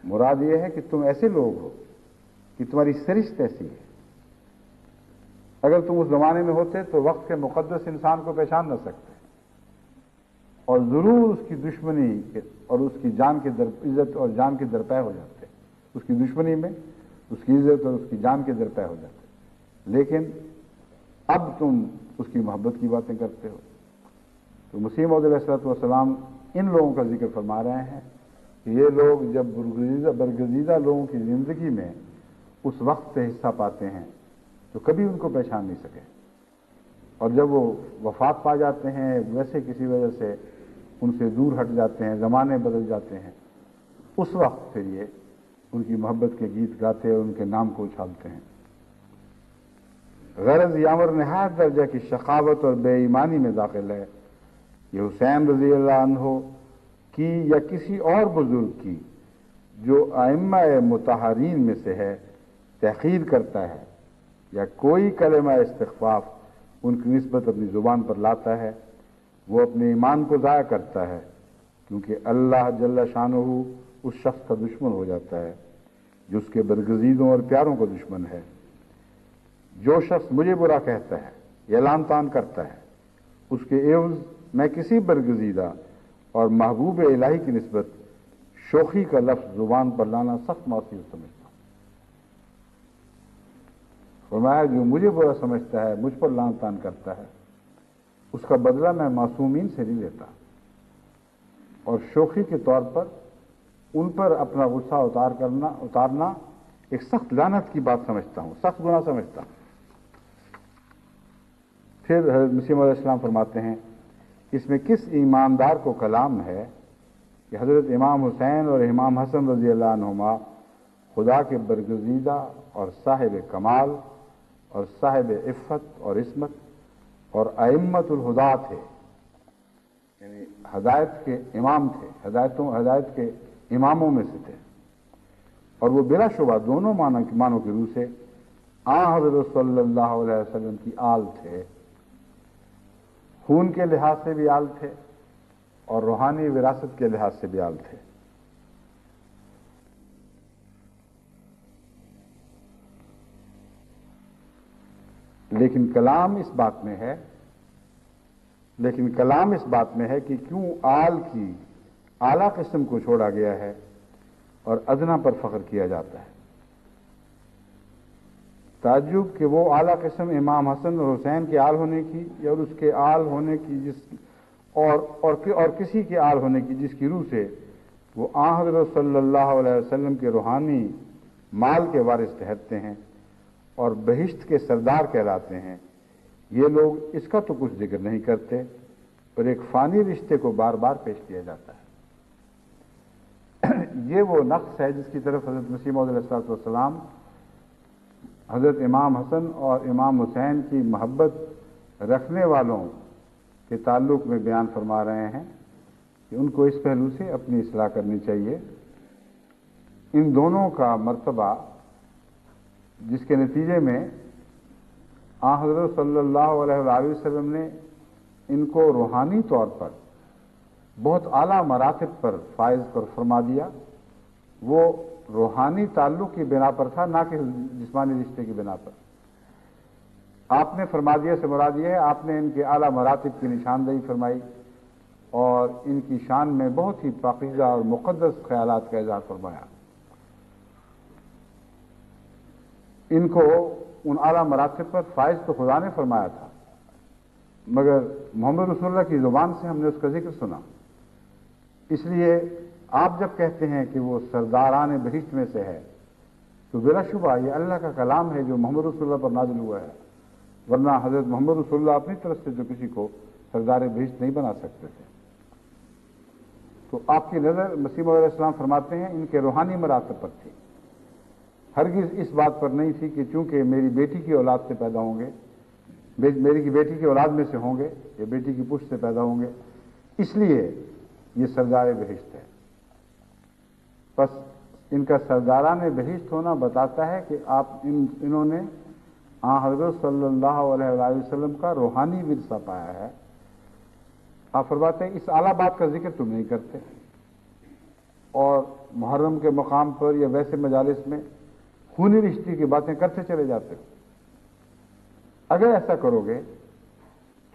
مراد یہ ہے کہ تم ایسے لوگ ہو کہ تمہاری سرشت ایسی ہے، اگر تم اس زمانے میں ہوتے تو وقت کے مقدس انسان کو پہچان نہ سکتے، اور ضرور اس کی دشمنی اور اس کی جان کے عزت اور جان کے درپے ہو جاتے، اس کی دشمنی میں اس کی عزت اور اس کی جان کے درپے ہو جاتے، لیکن اب تم اس کی محبت کی باتیں کرتے ہو۔ تو مسیح موعود علیہ السلام ان لوگوں کا ذکر فرما رہے ہیں کہ یہ لوگ جب برگزیدہ لوگوں کی زندگی میں اس وقت سے حصہ پاتے ہیں جو کبھی ان کو پہچان نہیں سکے، اور جب وہ وفات پا جاتے ہیں ویسے کسی وجہ سے ان سے دور ہٹ جاتے ہیں، زمانے بدل جاتے ہیں، اس وقت پھر یہ ان کی محبت کے گیت گاتے اور ان کے نام کو اچھالتے ہیں۔ غرض یہ امر نہایت درجہ کی شقاوت اور بے ایمانی میں داخل ہے۔ یہ حسین رضی اللہ عنہ کی یا کسی اور بزرگ کی جو ائمہ مطہرین میں سے ہے تحقیر کرتا ہے یا کوئی کلمہ استخفاف ان کی نسبت اپنی زبان پر لاتا ہے، وہ اپنے ایمان کو ضائع کرتا ہے، کیونکہ اللہ جل شانہ اس شخص کا دشمن ہو جاتا ہے جو اس کے برگزیدوں اور پیاروں کا دشمن ہے۔ جو شخص مجھے برا کہتا ہے یا لعن طعن کرتا ہے، اس کے عوض میں کسی برگزیدہ اور محبوب الہی کی نسبت شوخی کا لفظ زبان پر لانا سخت معصیت سمجھتا ہوں۔ فرمایا جو مجھے برا سمجھتا ہے، مجھ پر لعن طعن کرتا ہے، اس کا بدلہ میں معصومین سے نہیں لیتا، اور شوخی کے طور پر ان پر اپنا غصہ اتارنا ایک سخت لعنت کی بات سمجھتا ہوں، سخت گناہ سمجھتا ہوں۔ پھر حضرت مسیح موعود علیہ السلام فرماتے ہیں اس میں کس ایماندار کو کلام ہے کہ حضرت امام حسین اور امام حسن رضی اللہ عنہما خدا کے برگزیدہ اور صاحب کمال اور صاحب عفت اور عصمت اور ائمۃ الہدیٰ تھے، یعنی ہدایت کے امام تھے، ہدایت کے اماموں میں سے تھے، اور وہ بلا شبہ دونوں معنوں کی روح سے حضرت صلی اللہ علیہ وسلم کی آل تھے، خون کے لحاظ سے بھی آل تھے اور روحانی وراثت کے لحاظ سے بھی آل تھے۔ لیکن کلام اس بات میں ہے کہ کیوں آل کی اعلیٰ قسم کو چھوڑا گیا ہے اور ادنا پر فخر کیا جاتا ہے۔ تعجب کہ وہ اعلیٰ قسم امام حسن اور حسین کے آل ہونے کی یا اس کے آل ہونے کی اور کسی کے آل ہونے کی جس کی روح سے وہ حضرت صلی اللہ علیہ وسلم کے روحانی مال کے وارث ٹھہرتے ہیں اور بہشت کے سردار کہلاتے ہیں، یہ لوگ اس کا تو کچھ ذکر نہیں کرتے، پر ایک فانی رشتے کو بار بار پیش کیا جاتا ہے۔ یہ وہ نقص ہے جس کی طرف حضرت مسیح موعود علیہ السلام حضرت امام حسن اور امام حسین کی محبت رکھنے والوں کے تعلق میں بیان فرما رہے ہیں کہ ان کو اس پہلو سے اپنی اصلاح کرنی چاہیے۔ ان دونوں کا مرتبہ جس کے نتیجے میں حضرت صلی اللہ علیہ وآلہ وسلم نے ان کو روحانی طور پر بہت اعلیٰ مراتب پر فائز کر فرما دیا، وہ روحانی تعلق کی بنا پر تھا، نہ کہ جسمانی رشتے کی بنا پر۔ آپ نے فرما دیا سے مراد یہ ہے آپ نے ان کے اعلیٰ مراتب کی نشاندہی فرمائی اور ان کی شان میں بہت ہی پاکیزہ اور مقدس خیالات کا اظہار فرمایا۔ ان کو ان اعلیٰ مراتب پر فائز تو خدا نے فرمایا تھا، مگر محمد رسول اللہ کی زبان سے ہم نے اس کا ذکر سنا، اس لیے آپ جب کہتے ہیں کہ وہ سرداران بہشت میں سے ہے تو بلا شبہ یہ اللہ کا کلام ہے جو محمد رسول اللہ پر نازل ہوا ہے، ورنہ حضرت محمد رسول اللہ اپنی طرف سے جو کسی کو سردار بہشت نہیں بنا سکتے تھے۔ تو آپ کی نظر مسیح موعود علیہ السلام فرماتے ہیں ان کے روحانی مراتب پر تھی، ہرگز اس بات پر نہیں تھی کہ چونکہ میری بیٹی کی اولاد سے پیدا ہوں گے، میری بیٹی کی اولاد میں سے ہوں گے یا بیٹی کی پشت سے پیدا ہوں گے اس لیے یہ سردار بہشت ہے۔ بس ان کا سرداران بہشت ہونا بتاتا ہے کہ انہوں نے حضرت صلی اللہ علیہ وآلہ وسلم کا روحانی ورثہ پایا ہے۔ آپ فرماتے ہیں اس اعلیٰ بات کا ذکر تم نہیں کرتے اور محرم کے مقام پر یا ویسے مجالس میں خونی رشتے کی باتیں کرتے چلے جاتے ہو۔ اگر ایسا کرو گے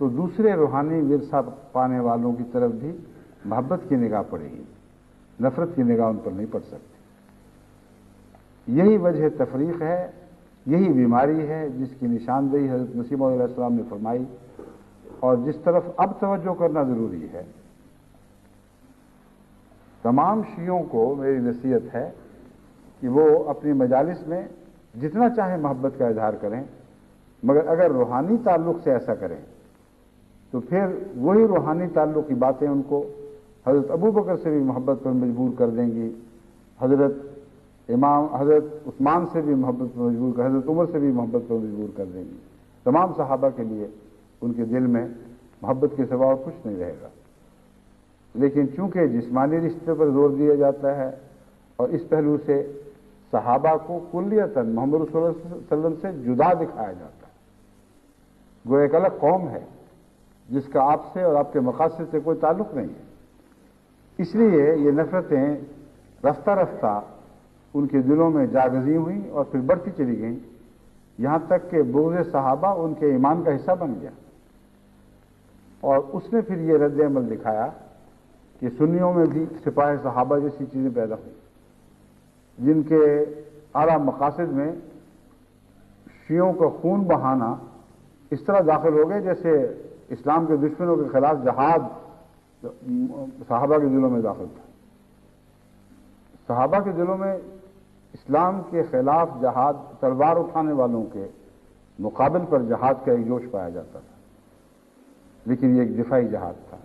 تو دوسرے روحانی ورثہ پانے والوں کی طرف بھی محبت کی نگاہ پڑے گی، نفرت کی نگاہ ان پر نہیں پڑ سکتی۔ یہی وجہ تفریق ہے، یہی بیماری ہے جس کی نشاندہی حضرت مسیح موعود علیہ السلام نے فرمائی اور جس طرف اب توجہ کرنا ضروری ہے۔ تمام شیعوں کو میری نصیحت ہے کہ وہ اپنی مجالس میں جتنا چاہیں محبت کا اظہار کریں، مگر اگر روحانی تعلق سے ایسا کریں تو پھر وہی روحانی تعلق کی باتیں ان کو حضرت ابو بکر سے بھی محبت پر مجبور کر دیں گی، حضرت عثمان سے بھی محبت پر مجبور کر، حضرت عمر سے بھی محبت پر مجبور کر دیں گی۔ تمام صحابہ کے لیے ان کے دل میں محبت کے سوا اور کچھ نہیں رہے گا۔ لیکن چونکہ جسمانی رشتے پر زور دیا جاتا ہے اور اس پہلو سے صحابہ کو کلیتاً محمد رسول اللہ صلی اللہ علیہ وسلم سے جدا دکھایا جاتا ہے، گویا ایک الگ قوم ہے جس کا آپ سے اور آپ کے مقاصد سے کوئی تعلق نہیں ہے۔ اس لیے یہ نفرتیں رفتہ رفتہ ان کے دلوں میں جاگزی ہوئیں اور پھر بڑھتی چلی گئیں، یہاں تک کہ بغض صحابہ ان کے ایمان کا حصہ بن گیا۔ اور اس نے پھر یہ رد عمل دکھایا کہ سنیوں میں بھی سپاہ صحابہ جیسی چیزیں پیدا ہوئیں، جن کے اعلیٰ مقاصد میں شیعوں کا خون بہانا اس طرح داخل ہو گئے جیسے اسلام کے دشمنوں کے خلاف جہاد صحابہ کے دلوں میں داخل تھا۔ صحابہ کے دلوں میں اسلام کے خلاف جہاد، تلوار اٹھانے والوں کے مقابل پر جہاد کا ایک جوش پایا جاتا تھا، لیکن یہ ایک دفاعی جہاد تھا،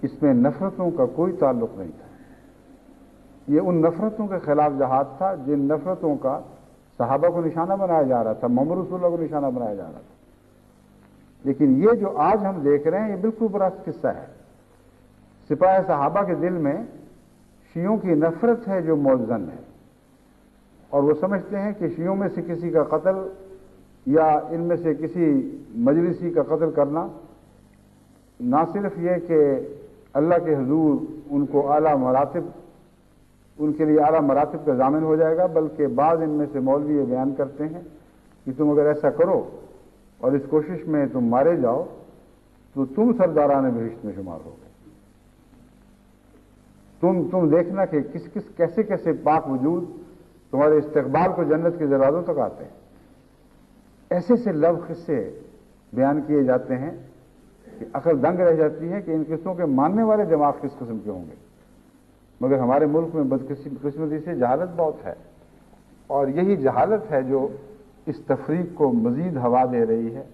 اس میں نفرتوں کا کوئی تعلق نہیں تھا۔ یہ ان نفرتوں کے خلاف جہاد تھا جن نفرتوں کا صحابہ کو نشانہ بنایا جا رہا تھا، محمد رسول اللہ کو نشانہ بنایا جا رہا تھا۔ لیکن یہ جو آج ہم دیکھ رہے ہیں یہ بالکل برعکس قصہ ہے۔ سپاہ صحابہ کے دل میں شیعوں کی نفرت ہے جو موزن ہے، اور وہ سمجھتے ہیں کہ شیعوں میں سے کسی کا قتل یا ان میں سے کسی مجلسی کا قتل کرنا نہ صرف یہ کہ اللہ کے حضور ان کو اعلیٰ مراتب، ان کے لیے اعلیٰ مراتب کا ضامن ہو جائے گا، بلکہ بعض ان میں سے مولوی یہ بیان کرتے ہیں کہ تم اگر ایسا کرو اور اس کوشش میں تم مارے جاؤ تو تم سرداران بہشت میں شمار ہوگے۔ تم دیکھنا کہ کیسے کیسے پاک وجود تمہارے استقبال کو جنت کے دروازوں تک آتے ہیں۔ ایسے سے لو قصے بیان کیے جاتے ہیں کہ عقل دنگ رہ جاتی ہے کہ ان قصوں کے ماننے والے دماغ کس قسم کے ہوں گے، مگر ہمارے ملک میں بدقسمتی سے جہالت بہت ہے، اور یہی جہالت ہے جو اس تفریق کو مزید ہوا دے رہی ہے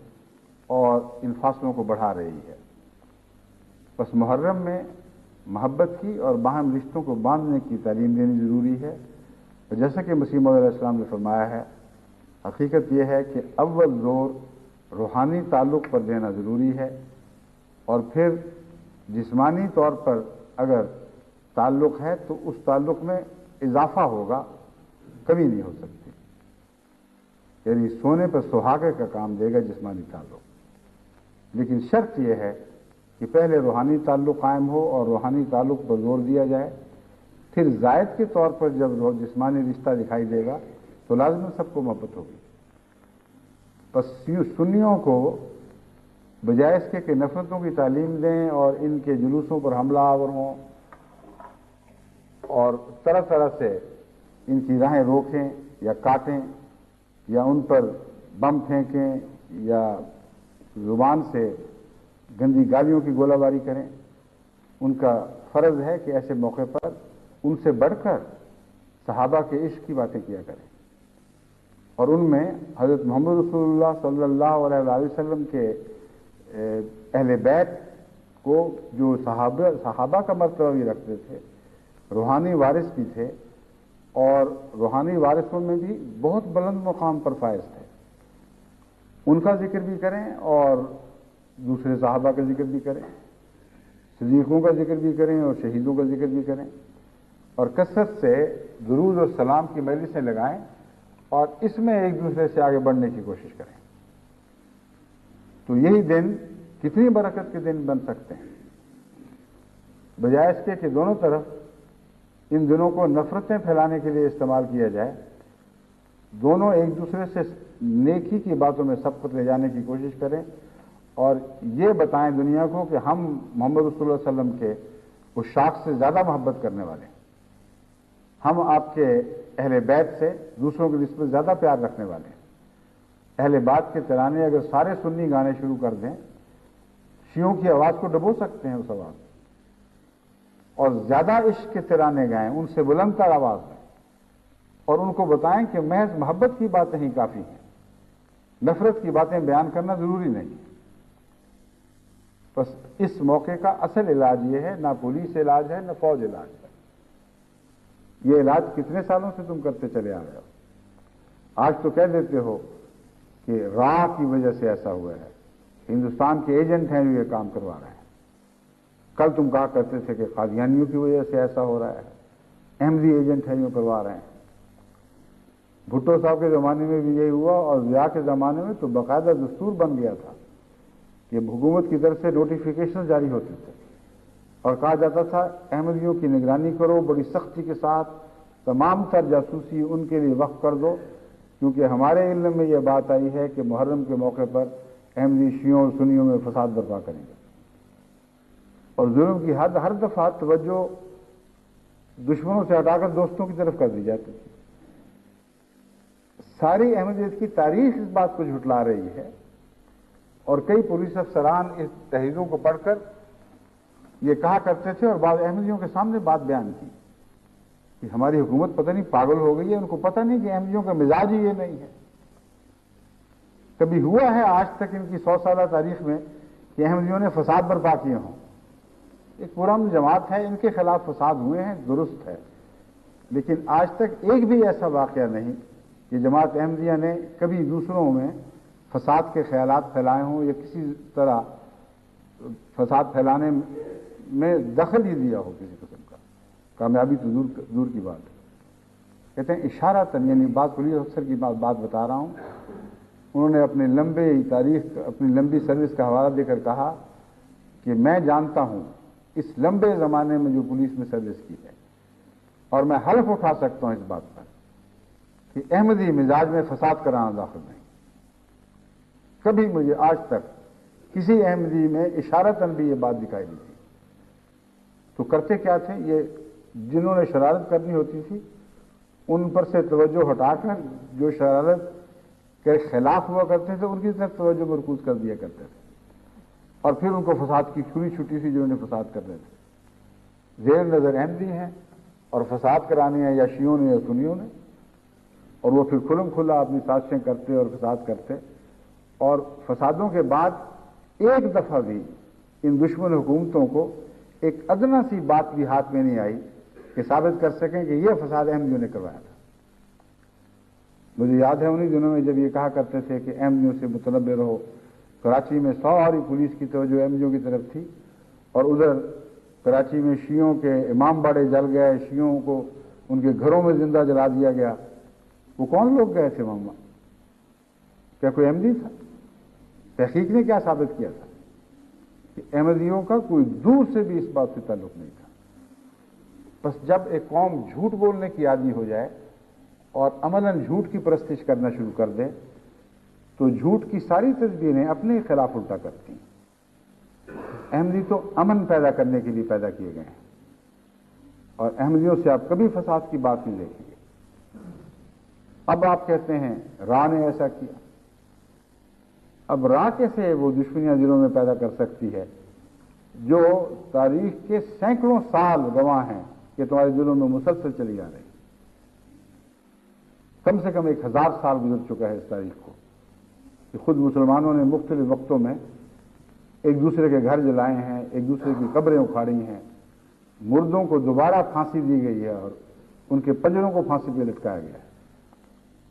اور ان فاصلوں کو بڑھا رہی ہے۔ بس محرم میں محبت کی اور باہم رشتوں کو باندھنے کی تعلیم دینی ضروری ہے، اور جیسا کہ مسیح موعود علیہ السلام نے فرمایا ہے، حقیقت یہ ہے کہ اول زور روحانی تعلق پر دینا ضروری ہے، اور پھر جسمانی طور پر اگر تعلق ہے تو اس تعلق میں اضافہ ہوگا، کمی نہیں ہو سکتی۔ یعنی سونے پر سہاگے کا کام دے گا جسمانی تعلق، لیکن شرط یہ ہے کہ پہلے روحانی تعلق قائم ہو اور روحانی تعلق پر زور دیا جائے، پھر زائد کے طور پر جب جسمانی رشتہ دکھائی دے گا تو لازماً سب کو محبت ہوگی۔ بس سنیوں کو بجائے اس کے کہ نفرتوں کی تعلیم دیں اور ان کے جلوسوں پر حملہ آور ہوں اور طرح طرح سے ان کی راہیں روکیں یا کاٹیں یا ان پر بم پھینکیں یا زبان سے گندی گالیوں کی گولہ باری کریں، ان کا فرض ہے کہ ایسے موقع پر ان سے بڑھ کر صحابہ کے عشق کی باتیں کیا کریں، اور ان میں حضرت محمد رسول اللہ صلی اللہ علیہ وآلہ وسلم کے اہل بیت کو جو صحابہ کا مرتبہ بھی رکھتے تھے، روحانی وارث بھی تھے، اور روحانی وارثوں میں بھی بہت بلند مقام پر فائز تھے، ان کا ذکر بھی کریں اور دوسرے صحابہ کا ذکر بھی کریں، صدیقوں کا ذکر بھی کریں اور شہیدوں کا ذکر بھی کریں، اور کثرت سے درود اور سلام کی مجلسیں لگائیں اور اس میں ایک دوسرے سے آگے بڑھنے کی کوشش کریں۔ تو یہی دن کتنی برکت کے دن بن سکتے ہیں، بجائے اس کے کہ دونوں طرف ان دنوں کو نفرتیں پھیلانے کے لیے استعمال کیا جائے، دونوں ایک دوسرے سے نیکی کی باتوں میں سبقت لے جانے کی کوشش کریں اور یہ بتائیں دنیا کو کہ ہم محمد رسول اللہ صلی اللہ علیہ وسلم کے اس شاخ سے زیادہ محبت کرنے والے ہیں، ہم آپ کے اہل بیت سے دوسروں کی نسبت زیادہ پیار رکھنے والے ہیں۔ اہل بیت کے ترانے اگر سارے سنی گانے شروع کر دیں، شیعوں کی آواز کو ڈبو سکتے ہیں اس آواز میں، اور زیادہ عشق کے ترانے گائیں، ان سے بلند تر آواز میں، اور ان کو بتائیں کہ محض محبت کی باتیں ہی کافی ہیں، نفرت کی باتیں بیان کرنا ضروری نہیں ہے۔ بس اس موقع کا اصل علاج یہ ہے، نہ پولیس علاج ہے نہ فوج علاج ہے۔ یہ علاج کتنے سالوں سے تم کرتے چلے آ رہے ہو؟ آج تو کہہ دیتے ہو کہ راہ کی وجہ سے ایسا ہوا ہے، ہندوستان کے ایجنٹ ہیں جو یہ کام کروا رہے ہیں۔ کل تم کہا کرتے تھے کہ قادیانیوں کی وجہ سے ایسا ہو رہا ہے، احمدی ایجنٹ ہیں جو کروا رہے ہیں۔ بھٹو صاحب کے زمانے میں بھی یہی ہوا، اور ضیاء کے زمانے میں تو باقاعدہ دستور بن گیا تھا کہ حکومت کی طرف سے نوٹیفیکیشن جاری ہوتے تھے اور کہا جاتا تھا احمدیوں کی نگرانی کرو، بڑی سختی کے ساتھ تمام تر جاسوسی ان کے لیے وقف کر دو، کیونکہ ہمارے علم میں یہ بات آئی ہے کہ محرم کے موقع پر احمدی شیعوں اور سنیوں میں فساد برپا کریں گے۔ اور ظلم کی حد ہر دفعہ توجہ دشمنوں سے ہٹا کر دوستوں کی طرف کر دی جاتی تھی۔ ساری احمدیت کی تاریخ اس بات کو جھٹلا رہی ہے، اور کئی پولیس افسران اس تحریروں کو پڑھ کر یہ کہا کرتے تھے اور بعض احمدیوں کے سامنے بات بیان کی کہ ہماری حکومت پتہ نہیں پاگل ہو گئی ہے، ان کو پتہ نہیں کہ احمدیوں کا مزاج ہی یہ نہیں ہے۔ کبھی ہوا ہے آج تک ان کی 100 سالہ تاریخ میں کہ احمدیوں نے فساد برپا کیے ہوں؟ ایک پرامن جماعت ہے، ان کے خلاف فساد ہوئے ہیں، درست ہے، لیکن آج تک ایک بھی ایسا واقعہ نہیں کہ جماعت احمدیہ نے کبھی دوسروں میں فساد کے خیالات پھیلائے ہوں یا کسی طرح فساد پھیلانے میں دخل ہی دیا ہو کسی قسم کا۔ کامیابی تو دور کی بات ہے۔ کہتے ہیں اشارتاً، یعنی بعض پولیس افسر کی بات بتا رہا ہوں، انہوں نے اپنے لمبے تاریخ، اپنی لمبی سروس کا حوالہ دے کر کہا کہ میں جانتا ہوں اس لمبے زمانے میں جو پولیس میں سروس کی ہے، اور میں حلف اٹھا سکتا ہوں اس بات پر کہ احمدی مزاج میں فساد کرانا داخل نہیں۔ کبھی مجھے آج تک کسی احمدی میں اشارتاً بھی یہ بات دکھائی نہیں تھی۔ تو کرتے کیا تھے یہ؟ جنہوں نے شرارت کرنی ہوتی تھی ان پر سے توجہ ہٹا کر جو شرارت کے خلاف ہوا کرتے تھے ان کی طرف توجہ مرکوز کر دیا کرتے تھے، اور پھر ان کو فساد کی چھری چھٹی سی جو انہیں فساد کرنے تھے۔ زیر نظر احمدی ہیں اور فساد کرانی ہے یا شیعوں نے یا سنیوں نے، اور وہ پھر کھلم کھلا اپنی سازشیں کرتے اور فساد کرتے، اور فسادوں کے بعد ایک دفعہ بھی ان دشمن حکومتوں کو ایک ادنا سی بات بھی ہاتھ میں نہیں آئی کہ ثابت کر سکیں کہ یہ فساد احمدیوں نے کروایا تھا۔ مجھے یاد ہے انہی دنوں میں جب یہ کہا کرتے تھے کہ احمدیوں سے متنبع رہو، کراچی میں ساری پولیس کی توجہ احمدیوں کی طرف تھی، اور ادھر کراچی میں شیعوں کے امام باڑے جل گئے، شیعوں کو ان کے گھروں میں زندہ جلا دیا گیا۔ وہ کون لوگ گئے تھے وہاں؟ کیا کوئی احمدی تھا؟ تحقیق نے کیا ثابت کیا تھا کہ احمدیوں کا کوئی دور سے بھی اس بات سے تعلق نہیں تھا۔ بس جب ایک قوم جھوٹ بولنے کی عادی ہو جائے اور عملاً جھوٹ کی پرستش کرنا شروع کر دے تو جھوٹ کی ساری تدبیریں اپنے خلاف الٹا کرتی ہیں۔ احمدی تو امن پیدا کرنے کے لیے پیدا کیے گئے ہیں، اور احمدیوں سے آپ کبھی فساد کی بات نہیں دیکھیں گے۔ اب آپ کہتے ہیں راہ نے ایسا کیا۔ اب راہ کیسے وہ دشمنیاں دلوں میں پیدا کر سکتی ہے جو تاریخ کے سینکڑوں سال گواہ ہیں کہ تمہارے دلوں میں مسلسل چلی آ رہی؟ کم سے کم 1000 سال گزر چکا ہے اس تاریخ کو کہ خود مسلمانوں نے مختلف وقتوں میں ایک دوسرے کے گھر جلائے ہیں، ایک دوسرے کی قبریں اکھاڑی ہیں، مردوں کو دوبارہ پھانسی دی گئی ہے اور ان کے پنجروں کو پھانسی پہ لٹکایا گیا ہے۔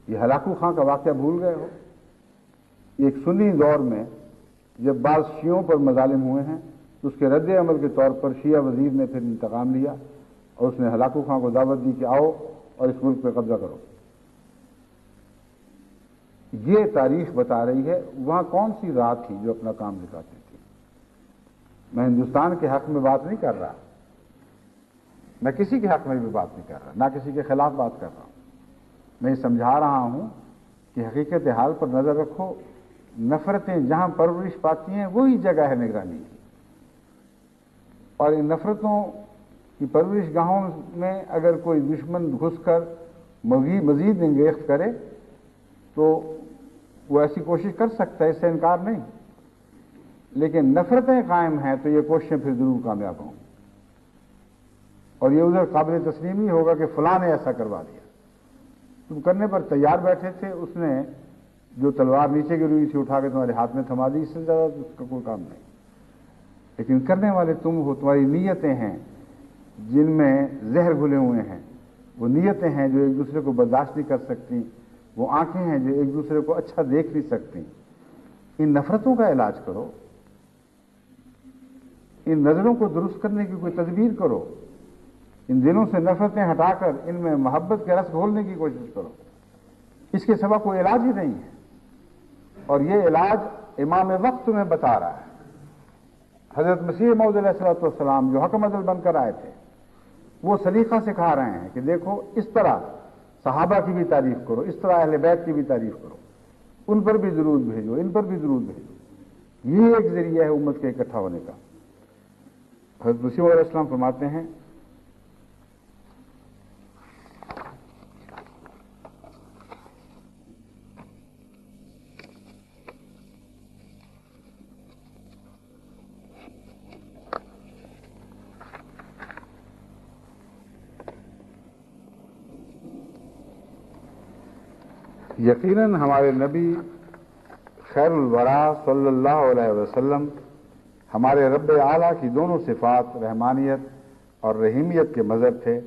یہ ہلاکو خاں کا واقعہ بھول گئے ہو؟ ایک سنی دور میں جب بعض شیعوں پر مظالم ہوئے ہیں تو اس کے رد عمل کے طور پر شیعہ وزیر نے پھر انتقام لیا اور اس نے ہلاکو خاں کو دعوت دی کہ آؤ اور اس ملک پہ قبضہ کرو۔ یہ تاریخ بتا رہی ہے وہاں کون سی راہ تھی جو اپنا کام دکھاتی تھی۔ میں ہندوستان کے حق میں بات نہیں کر رہا، میں کسی کے حق میں بھی بات نہیں کر رہا، نہ کسی کے خلاف بات کر رہا ہوں۔ میں یہ سمجھا رہا ہوں کہ حقیقت حال پر نظر رکھو، نفرتیں جہاں پرورش پاتی ہیں وہی جگہ ہے نگرانی کی، اور ان نفرتوں کی پرورش گاہوں میں اگر کوئی دشمن گھس کر مزید انگریخت کرے تو وہ ایسی کوشش کر سکتا ہے، اس سے انکار نہیں، لیکن نفرتیں قائم ہیں تو یہ کوششیں پھر ضرور کامیاب ہوں، اور یہ ادھر قابل تسلیم نہیں ہوگا کہ فلاں نے ایسا کروا دیا۔ تم کرنے پر تیار بیٹھے تھے، اس نے جو تلوار نیچے گری ہوئی تھی اٹھا کے تمہارے ہاتھ میں تھما دی، اس سے زیادہ اس کا کوئی کام نہیں۔ لیکن کرنے والے تم ہو، تمہاری نیتیں ہیں جن میں زہر گھلے ہوئے ہیں، وہ نیتیں ہیں جو ایک دوسرے کو برداشت نہیں کر سکتی، وہ آنکھیں ہیں جو ایک دوسرے کو اچھا دیکھ نہیں سکتی۔ ان نفرتوں کا علاج کرو، ان نظروں کو درست کرنے کی کوئی تدبیر کرو، ان دلوں سے نفرتیں ہٹا کر ان میں محبت کے رس گھولنے کی کوشش کرو۔ اس کے سوا کوئی علاج ہی نہیں ہے، اور یہ علاج امام وقت تمہیں بتا رہا ہے۔ حضرت مسیح موعود علیہ الصلوۃ والسلام جو حکم عدل بن کر آئے تھے، وہ سلیقہ سکھا رہے ہیں کہ دیکھو اس طرح صحابہ کی بھی تعریف کرو، اس طرح اہل بیت کی بھی تعریف کرو، ان پر بھی درود بھیجو، ان پر بھی درود بھیجو۔ یہ ایک ذریعہ ہے امت کے اکٹھا ہونے کا۔ حضرت مسیح علیہ السلام فرماتے ہیں یقیناً ہمارے نبی خیر الورا صلی اللہ علیہ وسلم ہمارے رب اعلیٰ کی دونوں صفات رحمانیت اور رحیمیت کے مظہر تھے۔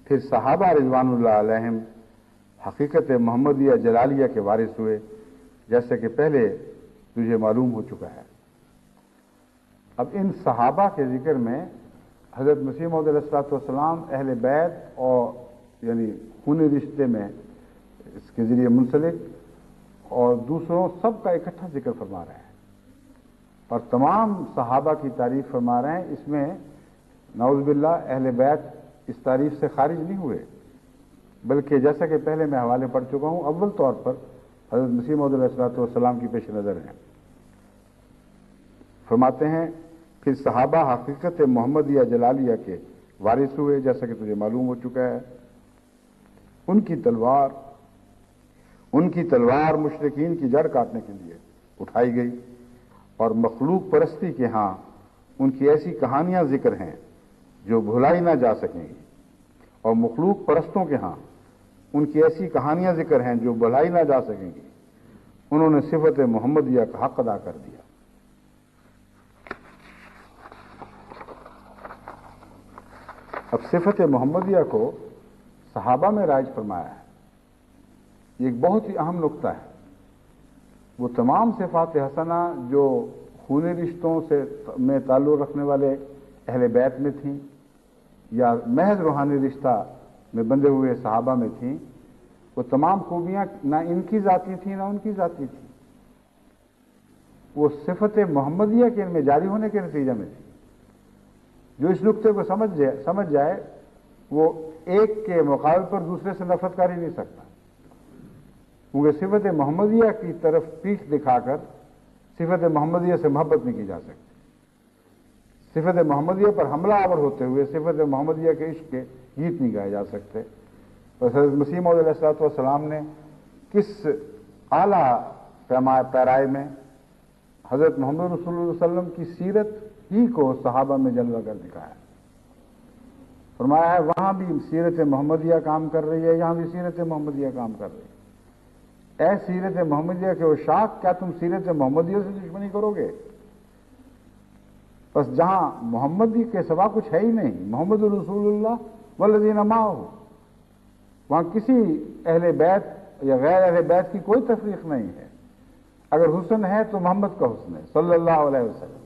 پھر صحابہ رضوان اللہ علیہم حقیقت محمدیہ جلالیہ کے وارث ہوئے، جیسے کہ پہلے تجھے معلوم ہو چکا ہے۔ اب ان صحابہ کے ذکر میں حضرت مسیح موعود علیہ الصلوۃ والسلام اہل بیت اور یعنی خونی رشتے میں اس کے ذریعے منسلک اور دوسروں سب کا اکٹھا ذکر فرما رہے ہیں، اور تمام صحابہ کی تعریف فرما رہے ہیں۔ اس میں نعوذ باللہ اہل بیت اس تعریف سے خارج نہیں ہوئے، بلکہ جیسا کہ پہلے میں حوالے پڑھ چکا ہوں، اول طور پر حضرت مسیح موعود علیہ الصلوۃ والسلام کی پیش نظر ہیں۔ فرماتے ہیں پھر صحابہ حقیقت محمدیہ جلالیہ کے وارث ہوئے، جیسا کہ تجھے معلوم ہو چکا ہے۔ ان کی تلوار مشرکین کی جڑ کاٹنے کے لیے اٹھائی گئی، اور مخلوق پرستی کے ہاں ان کی ایسی کہانیاں ذکر ہیں جو بھلائی نہ جا سکیں گی، اور مخلوق پرستوں کے ہاں ان کی ایسی کہانیاں ذکر ہیں جو بھلائی نہ جا سکیں گی۔ انہوں نے صفت محمدیہ کا حق ادا کر دیا۔ اب صفت محمدیہ کو صحابہ میں رائج فرمایا ہے، یہ ایک بہت ہی اہم نقطہ ہے۔ وہ تمام صفات حسنہ جو خونی رشتوں سے میں تعلق رکھنے والے اہل بیت میں تھیں یا محض روحانی رشتہ میں بندھے ہوئے صحابہ میں تھیں، وہ تمام خوبیاں نہ ان کی ذاتی تھیں نہ ان کی ذاتی تھیں، وہ صفت محمدیہ کے ان میں جاری ہونے کے نتیجے میں تھی۔ جو اس نقطے کو سمجھ جائے وہ ایک کے مقابل پر دوسرے سے نفرت کر ہی نہیں سکتا، کیونکہ صفت محمدیہ کی طرف پیٹھ دکھا کر صفت محمدیہ سے محبت نہیں کی جا سکتی، صفت محمدیہ پر حملہ آور ہوتے ہوئے صفت محمدیہ کے عشق کے گیت نہیں گائے جا سکتے۔ اور حضرت مسیح موعود علیہ الصلوۃ والسلام نے کس اعلیٰ پیرائے میں حضرت محمد رسول اللہ صلی اللہ علیہ وسلم کی سیرت ہی کو صحابہ میں جلوہ کر دکھایا۔ فرمایا ہے وہاں بھی سیرت محمدیہ کام کر رہی ہے، یہاں بھی سیرت محمدیہ کام کر رہی ہے۔ اے سیرت محمدیہ کے عشاق، کیا تم سیرت محمدیہ سے دشمنی کرو گے؟ بس جہاں محمدی کے سوا کچھ ہے ہی نہیں، محمد رسول اللہ والذین معہ، وہاں کسی اہل بیت یا غیر اہل بیت کی کوئی تفریق نہیں ہے۔ اگر حسن ہے تو محمد کا حسن ہے صلی اللہ علیہ وسلم،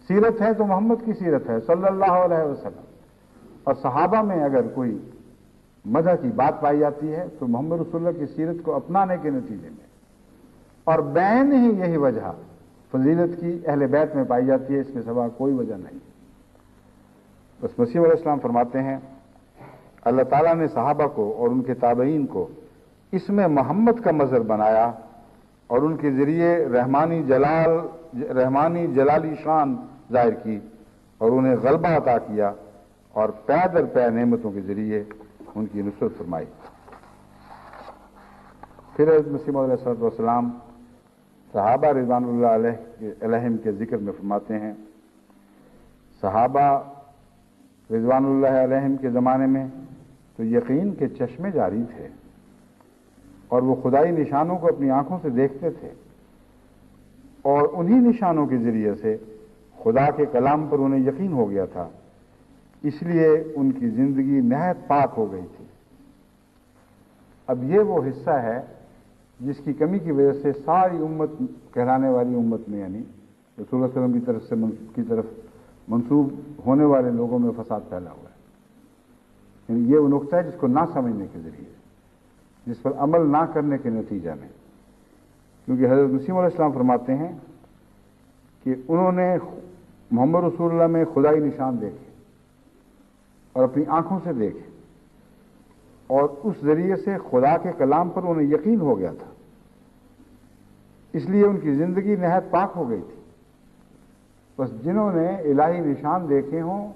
سیرت ہے تو محمد کی سیرت ہے صلی اللہ علیہ وسلم، اور صحابہ میں اگر کوئی مدح کی بات پائی جاتی ہے تو محمد رسول اللہ کی سیرت کو اپنانے کے نتیجے میں، اور بین ہی یہی وجہ فضیلت کی اہل بیت میں پائی جاتی ہے، اس کے سوا کوئی وجہ نہیں۔ بس مسیح علیہ السلام فرماتے ہیں اللہ تعالیٰ نے صحابہ کو اور ان کے تابعین کو اس میں محمد کا مظہر بنایا، اور ان کے ذریعے رحمانی جلالی شان ظاہر کی، اور انہیں غلبہ عطا کیا، اور پے در پے نعمتوں کے ذریعے ان کی نصرت فرمائی۔ پھر حضرت مسیح موعود علیہ الصلوۃ والسلام صحابہ رضوان اللہ علیہم کے ذکر میں فرماتے ہیں صحابہ رضوان اللہ علیہم کے زمانے میں تو یقین کے چشمے جاری تھے اور وہ خدائی نشانوں کو اپنی آنکھوں سے دیکھتے تھے، اور انہی نشانوں کے ذریعے سے خدا کے کلام پر انہیں یقین ہو گیا تھا، اس لیے ان کی زندگی نہایت پاک ہو گئی تھی۔ اب یہ وہ حصہ ہے جس کی کمی کی وجہ سے ساری امت کہلانے والی امت میں، یعنی رسول اللہ صلی اللہ علیہ وسلم کی طرف منسوب ہونے والے لوگوں میں فساد پھیلا ہوا ہے۔ یعنی یہ وہ نقطہ ہے جس کو نہ سمجھنے کے ذریعے، جس پر عمل نہ کرنے کے نتیجہ میں، کیونکہ حضرت مسیح علیہ السلام فرماتے ہیں کہ انہوں نے محمد رسول اللہ میں خدائی نشان دیکھے اور اپنی آنکھوں سے دیکھے، اور اس ذریعے سے خدا کے کلام پر انہیں یقین ہو گیا تھا، اس لیے ان کی زندگی نہایت پاک ہو گئی تھی۔ بس جنہوں نے الہی نشان دیکھے ہوں،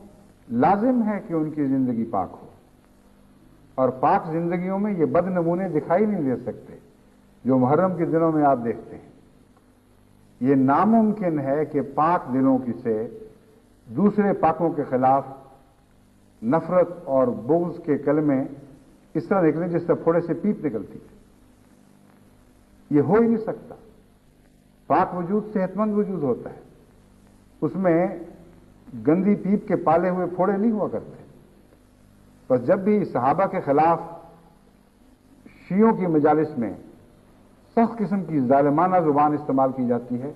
لازم ہے کہ ان کی زندگی پاک ہو، اور پاک زندگیوں میں یہ بد نمونے دکھائی نہیں دے سکتے جو محرم کے دنوں میں آپ دیکھتے ہیں۔ یہ ناممکن ہے کہ پاک دلوں کی سے دوسرے پاکوں کے خلاف نفرت اور بغض کے کلمے اس طرح نکلیں جس طرح پھوڑے سے پیپ نکلتی ہے۔ یہ ہو ہی نہیں سکتا۔ پاک وجود صحت مند وجود ہوتا ہے، اس میں گندی پیپ کے پالے ہوئے پھوڑے نہیں ہوا کرتے۔ بس جب بھی صحابہ کے خلاف شیعوں کی مجالس میں سخت قسم کی ظالمانہ زبان استعمال کی جاتی ہے،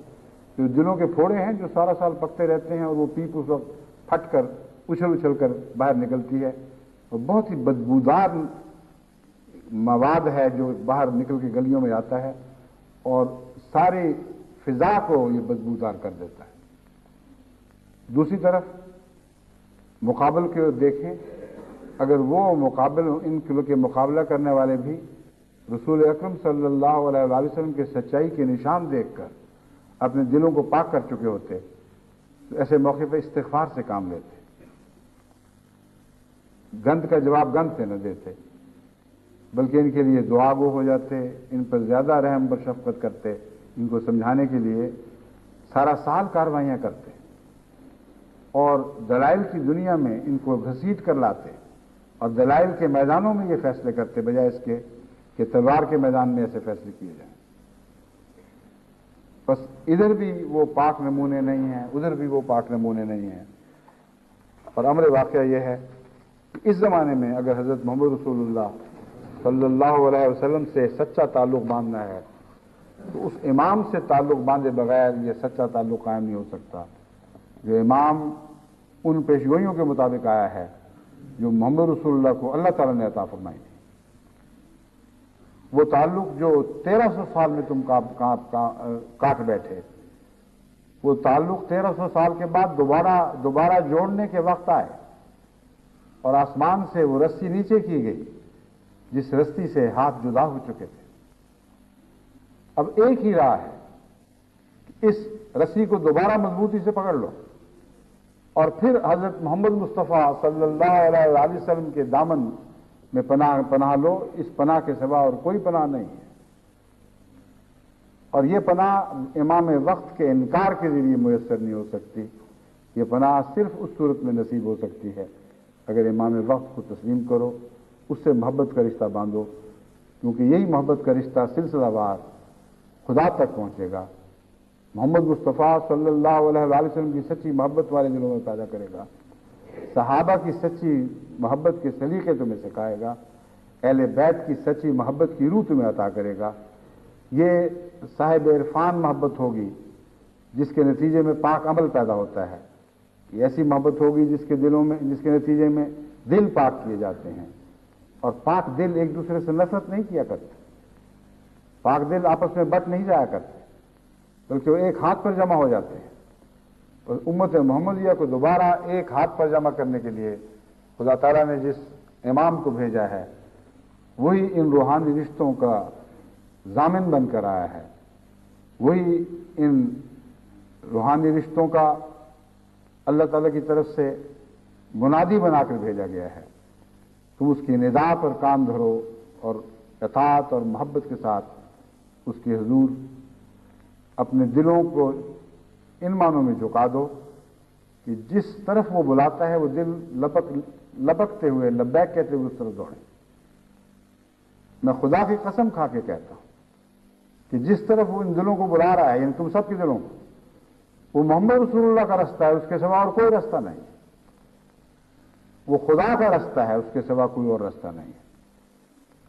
جو دلوں کے پھوڑے ہیں جو سارا سال پکتے رہتے ہیں، اور وہ پیپ اس وقت پھٹ کر اچھل کر باہر نکلتی ہے، اور بہت ہی بدبودار مواد ہے جو باہر نکل کے گلیوں میں آتا ہے اور ساری فضا کو یہ بدبودار کر دیتا ہے۔ دوسری طرف مقابل کے دیکھیں، اگر وہ ان کے مقابلہ کرنے والے بھی رسول اکرم صلی اللہ علیہ وآلہ وسلم کے سچائی کے نشان دیکھ کر اپنے دلوں کو پاک کر چکے ہوتے تو ایسے موقع پہ استغفار سے کام لیتے، گند کا جواب گند سے نہ دیتے، بلکہ ان کے لیے دعا گو ہو جاتے، ان پر زیادہ رحم اور شفقت کرتے، ان کو سمجھانے کے لیے سارا سال کاروائیاں کرتے، اور دلائل کی دنیا میں ان کو گھسیٹ کر لاتے، اور دلائل کے میدانوں میں یہ فیصلے کرتے بجائے اس کے کہ تلوار کے میدان میں ایسے فیصلے کیے جائیں۔ بس ادھر بھی وہ پاک نمونے نہیں ہیں، ادھر بھی وہ پاک نمونے نہیں ہیں۔ اور امر واقعہ یہ ہے کہ اس زمانے میں اگر حضرت محمد رسول اللہ صلی اللہ علیہ وسلم سے سچا تعلق باندھنا ہے تو اس امام سے تعلق باندھے بغیر یہ سچا تعلق قائم نہیں ہو سکتا، جو امام ان پیشگوئیوں کے مطابق آیا ہے جو محمد رسول اللہ کو اللہ تعالیٰ نے عطا فرمائی تھی۔ وہ تعلق جو 1300 سال میں تم کاٹ بیٹھے، وہ تعلق 1300 سال کے بعد دوبارہ جوڑنے کے وقت آئے، اور آسمان سے وہ رسی نیچے کی گئی جس رسی سے ہاتھ جدا ہو چکے تھے۔ اب ایک ہی راہ ہے کہ اس رسی کو دوبارہ مضبوطی سے پکڑ لو، اور پھر حضرت محمد مصطفیٰ صلی اللہ علیہ وآلہ وسلم کے دامن میں پناہ لو۔ اس پناہ کے سوا اور کوئی پناہ نہیں ہے، اور یہ پناہ امام وقت کے انکار کے ذریعے میسر نہیں ہو سکتی۔ یہ پناہ صرف اس صورت میں نصیب ہو سکتی ہے اگر امام وقت کو تسلیم کرو، اس سے محبت کا رشتہ باندھو، کیونکہ یہی محبت کا رشتہ سلسلہ وار خدا تک پہنچے گا، محمد مصطفیٰ صلی اللہ علیہ وآلہ وسلم کی سچی محبت والے دلوں میں پیدا کرے گا، صحابہ کی سچی محبت کے سلیقے تمہیں سکھائے گا، اہل بیت کی سچی محبت کی روح تمہیں عطا کرے گا۔ یہ صاحب عرفان محبت ہوگی جس کے نتیجے میں پاک عمل پیدا ہوتا ہے۔ یہ ایسی محبت ہوگی جس کے نتیجے میں دل پاک کیے جاتے ہیں، اور پاک دل ایک دوسرے سے نفرت نہیں کیا کرتے، پاک دل آپس میں بٹ نہیں جایا کرتے، بلکہ وہ ایک ہاتھ پر جمع ہو جاتے ہیں۔ اور امت محمدیہ کو دوبارہ ایک ہاتھ پر جمع کرنے کے لیے خدا تعالیٰ نے جس امام کو بھیجا ہے وہی ان روحانی رشتوں کا ضامن بن کر آیا ہے، وہی ان روحانی رشتوں کا اللہ تعالیٰ کی طرف سے منادی بنا کر بھیجا گیا ہے۔ تم اس کی ندا پر کام دھرو اور اطاعت اور محبت کے ساتھ اس کے حضور اپنے دلوں کو ان معنوں میں جھکا دو کہ جس طرف وہ بلاتا ہے وہ دل لپکتے ہوئے لبیک کہتے ہوئے اس طرف دوڑیں۔ میں خدا کی قسم کھا کے کہتا ہوں کہ جس طرف وہ ان دلوں کو بلا رہا ہے، یعنی تم سب کے دلوں کو، وہ محمد رسول اللہ کا رستہ ہے، اس کے سوا اور کوئی رستہ نہیں ہے۔ وہ خدا کا رستہ ہے، اس کے سوا کوئی اور رستہ نہیں ہے۔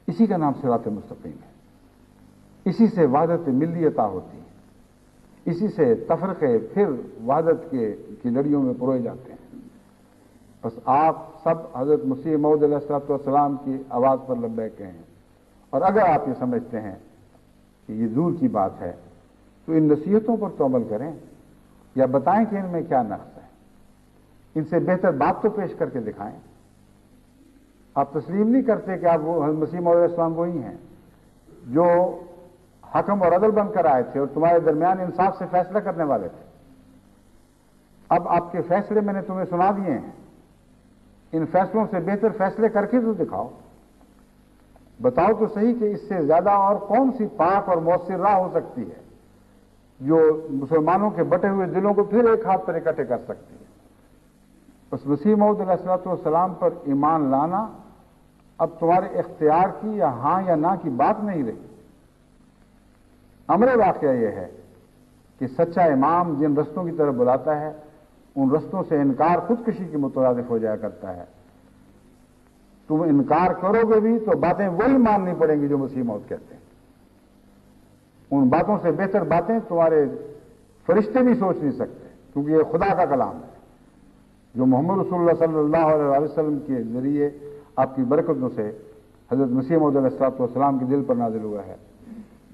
اسی کا نام صراط مستقیم ہے۔ اسی سے وحدت ملی عطا ہوتی ہے، اسی سے تفرقے پھر وحدت کی لڑیوں میں پروئے جاتے ہیں۔ بس آپ سب حضرت مسیح موعود علیہ الصلوۃ والسلام کی آواز پر لبیک کہیں، اور اگر آپ یہ سمجھتے ہیں کہ یہ دور کی بات ہے تو ان نصیحتوں پر تو عمل کریں، یا بتائیں کہ ان میں کیا نقص ہے، ان سے بہتر بات تو پیش کر کے دکھائیں۔ آپ تسلیم نہیں کرتے کہ آپ وہ حضرت مسیح موعود علیہ السلام وہی ہیں جو حکم اور عدل بن کر آئے تھے اور تمہارے درمیان انصاف سے فیصلہ کرنے والے تھے۔ اب آپ کے فیصلے میں نے تمہیں سنا دیے ہیں، ان فیصلوں سے بہتر فیصلے کر کے تو دکھاؤ، بتاؤ تو صحیح کہ اس سے زیادہ اور کون سی پاک اور مؤثر راہ ہو سکتی ہے جو مسلمانوں کے بٹے ہوئے دلوں کو پھر ایک ہاتھ پر اکٹھے کر سکتی ہے۔ اس مسیح موعود علیہ الصلوۃ والسلام پر ایمان لانا اب تمہارے اختیار کی یا ہاں یا نہ کی بات نہیں رہی۔ امر واقعہ یہ ہے کہ سچا امام جن رستوں کی طرف بلاتا ہے ان رستوں سے انکار خودکشی کے مترادف ہو جایا کرتا ہے۔ تم انکار کرو گے بھی تو باتیں وہی ماننی پڑیں گی جو مسیح موعود کہتے ہیں۔ ان باتوں سے بہتر باتیں تمہارے فرشتے بھی سوچ نہیں سکتے، کیونکہ یہ خدا کا کلام ہے جو محمد رسول اللہ صلی اللہ علیہ وسلم کے ذریعے آپ کی برکتوں سے حضرت مسیح موعود علیہ الصلوۃ والسلام کے دل پر نازل ہوا ہے۔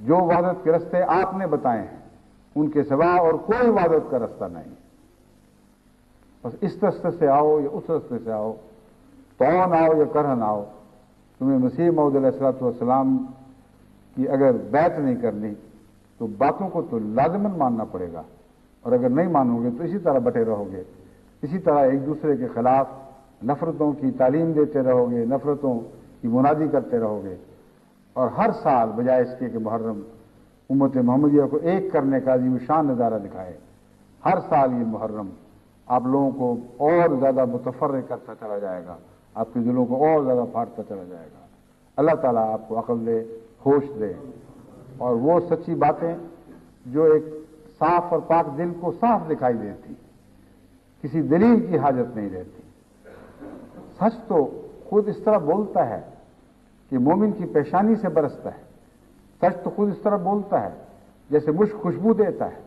جو وحدت کے رستے آپ نے بتائے ہیں ان کے سوا اور کوئی وحدت کا رستہ نہیں۔ بس اس رستے سے آؤ یا اس رستے سے آؤ، طوعاً آؤ یا کرہاً آؤ، تمہیں مسیح موعود علیہ الصلوۃ والسلام کی اگر بیعت نہیں کرنی تو باتوں کو تو لازماً ماننا پڑے گا، اور اگر نہیں مانو گے تو اسی طرح بٹے رہو گے، اسی طرح ایک دوسرے کے خلاف نفرتوں کی تعلیم دیتے رہو گے، نفرتوں کی منادی کرتے رہو گے، اور ہر سال بجائے اس کے کہ محرم امت محمدیہ کو ایک کرنے کا عظیم شان نظارہ دکھائے، ہر سال یہ محرم آپ لوگوں کو اور زیادہ متفرق کرتا چلا جائے گا، آپ کے دلوں کو اور زیادہ پھاڑتا چلا جائے گا۔ اللہ تعالیٰ آپ کو عقل دے، ہوش دے، اور وہ سچی باتیں جو ایک صاف اور پاک دل کو صاف دکھائی دیتی، کسی دلیل کی حاجت نہیں رہتی۔ سچ تو خود اس طرح بولتا ہے کہ مومن کی پیشانی سے برستا ہے، سچ تو خود اس طرح بولتا ہے جیسے مشک خوشبو دیتا ہے۔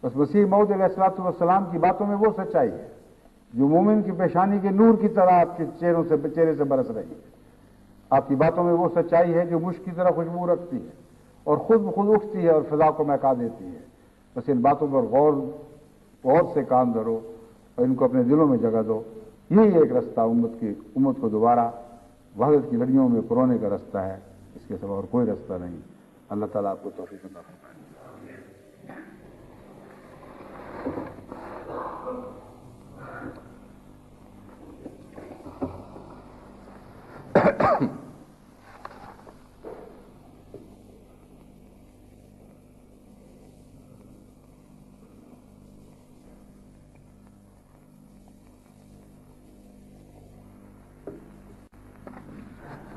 بس مسیح موعود علیہ الصلوۃ والسلام کی باتوں میں وہ سچائی ہے جو مومن کی پیشانی کے نور کی طرح آپ کے چہرے سے برس رہی ہے۔ آپ کی باتوں میں وہ سچائی ہے جو مشک کی طرح خوشبو رکھتی ہے اور خود بخود اٹھتی ہے اور فضا کو مہکا دیتی ہے۔ بس ان باتوں پر غور سے کان دھرو اور ان کو اپنے دلوں میں جگہ دو۔ یہی ایک رستہ امت کو دوبارہ وحدت کی لڑیوں میں پرونے کا رستہ ہے، اس کے سوا اور کوئی رستہ نہیں۔ اللہ تعالیٰ آپ کو توفیق عطا فرمائے۔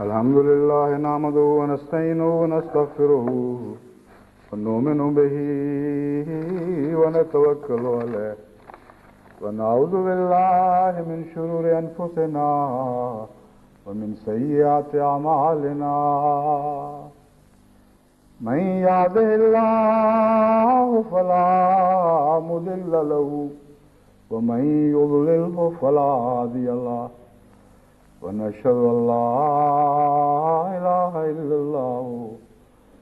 الحمد لله نحمده ونستعينه ونستغفره ونؤمن به ونتوكل عليه ونعوذ بالله من شرور أنفسنا ومن سيئات أعمالنا من يهده الله فلا مضل له ومن يضلله فلا هادي له ونشهد أن لا إله إلا الله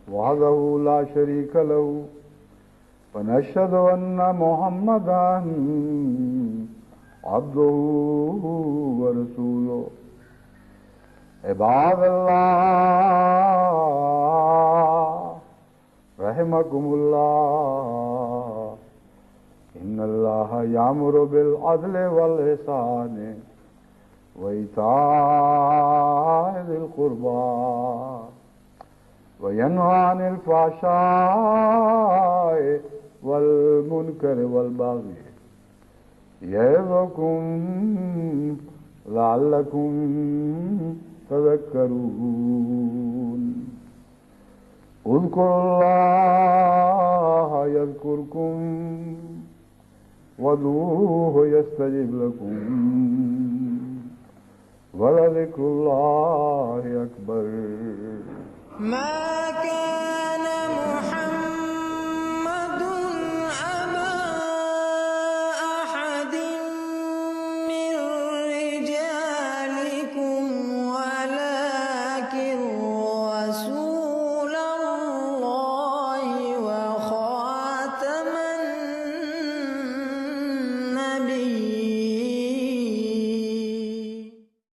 وحده لا شريك له ونشهد أن محمدا عبده ورسوله عباد الله رحمكم الله إن الله يأمر بالعدل والإحسان وإيتاء ذي القربى وينهى عن الفحشاء والمنكر والبغي يعظكم لعلكم تذكرون اذكروا الله يذكركم وادعوه يستجب لكم ولذكر الله أكبر.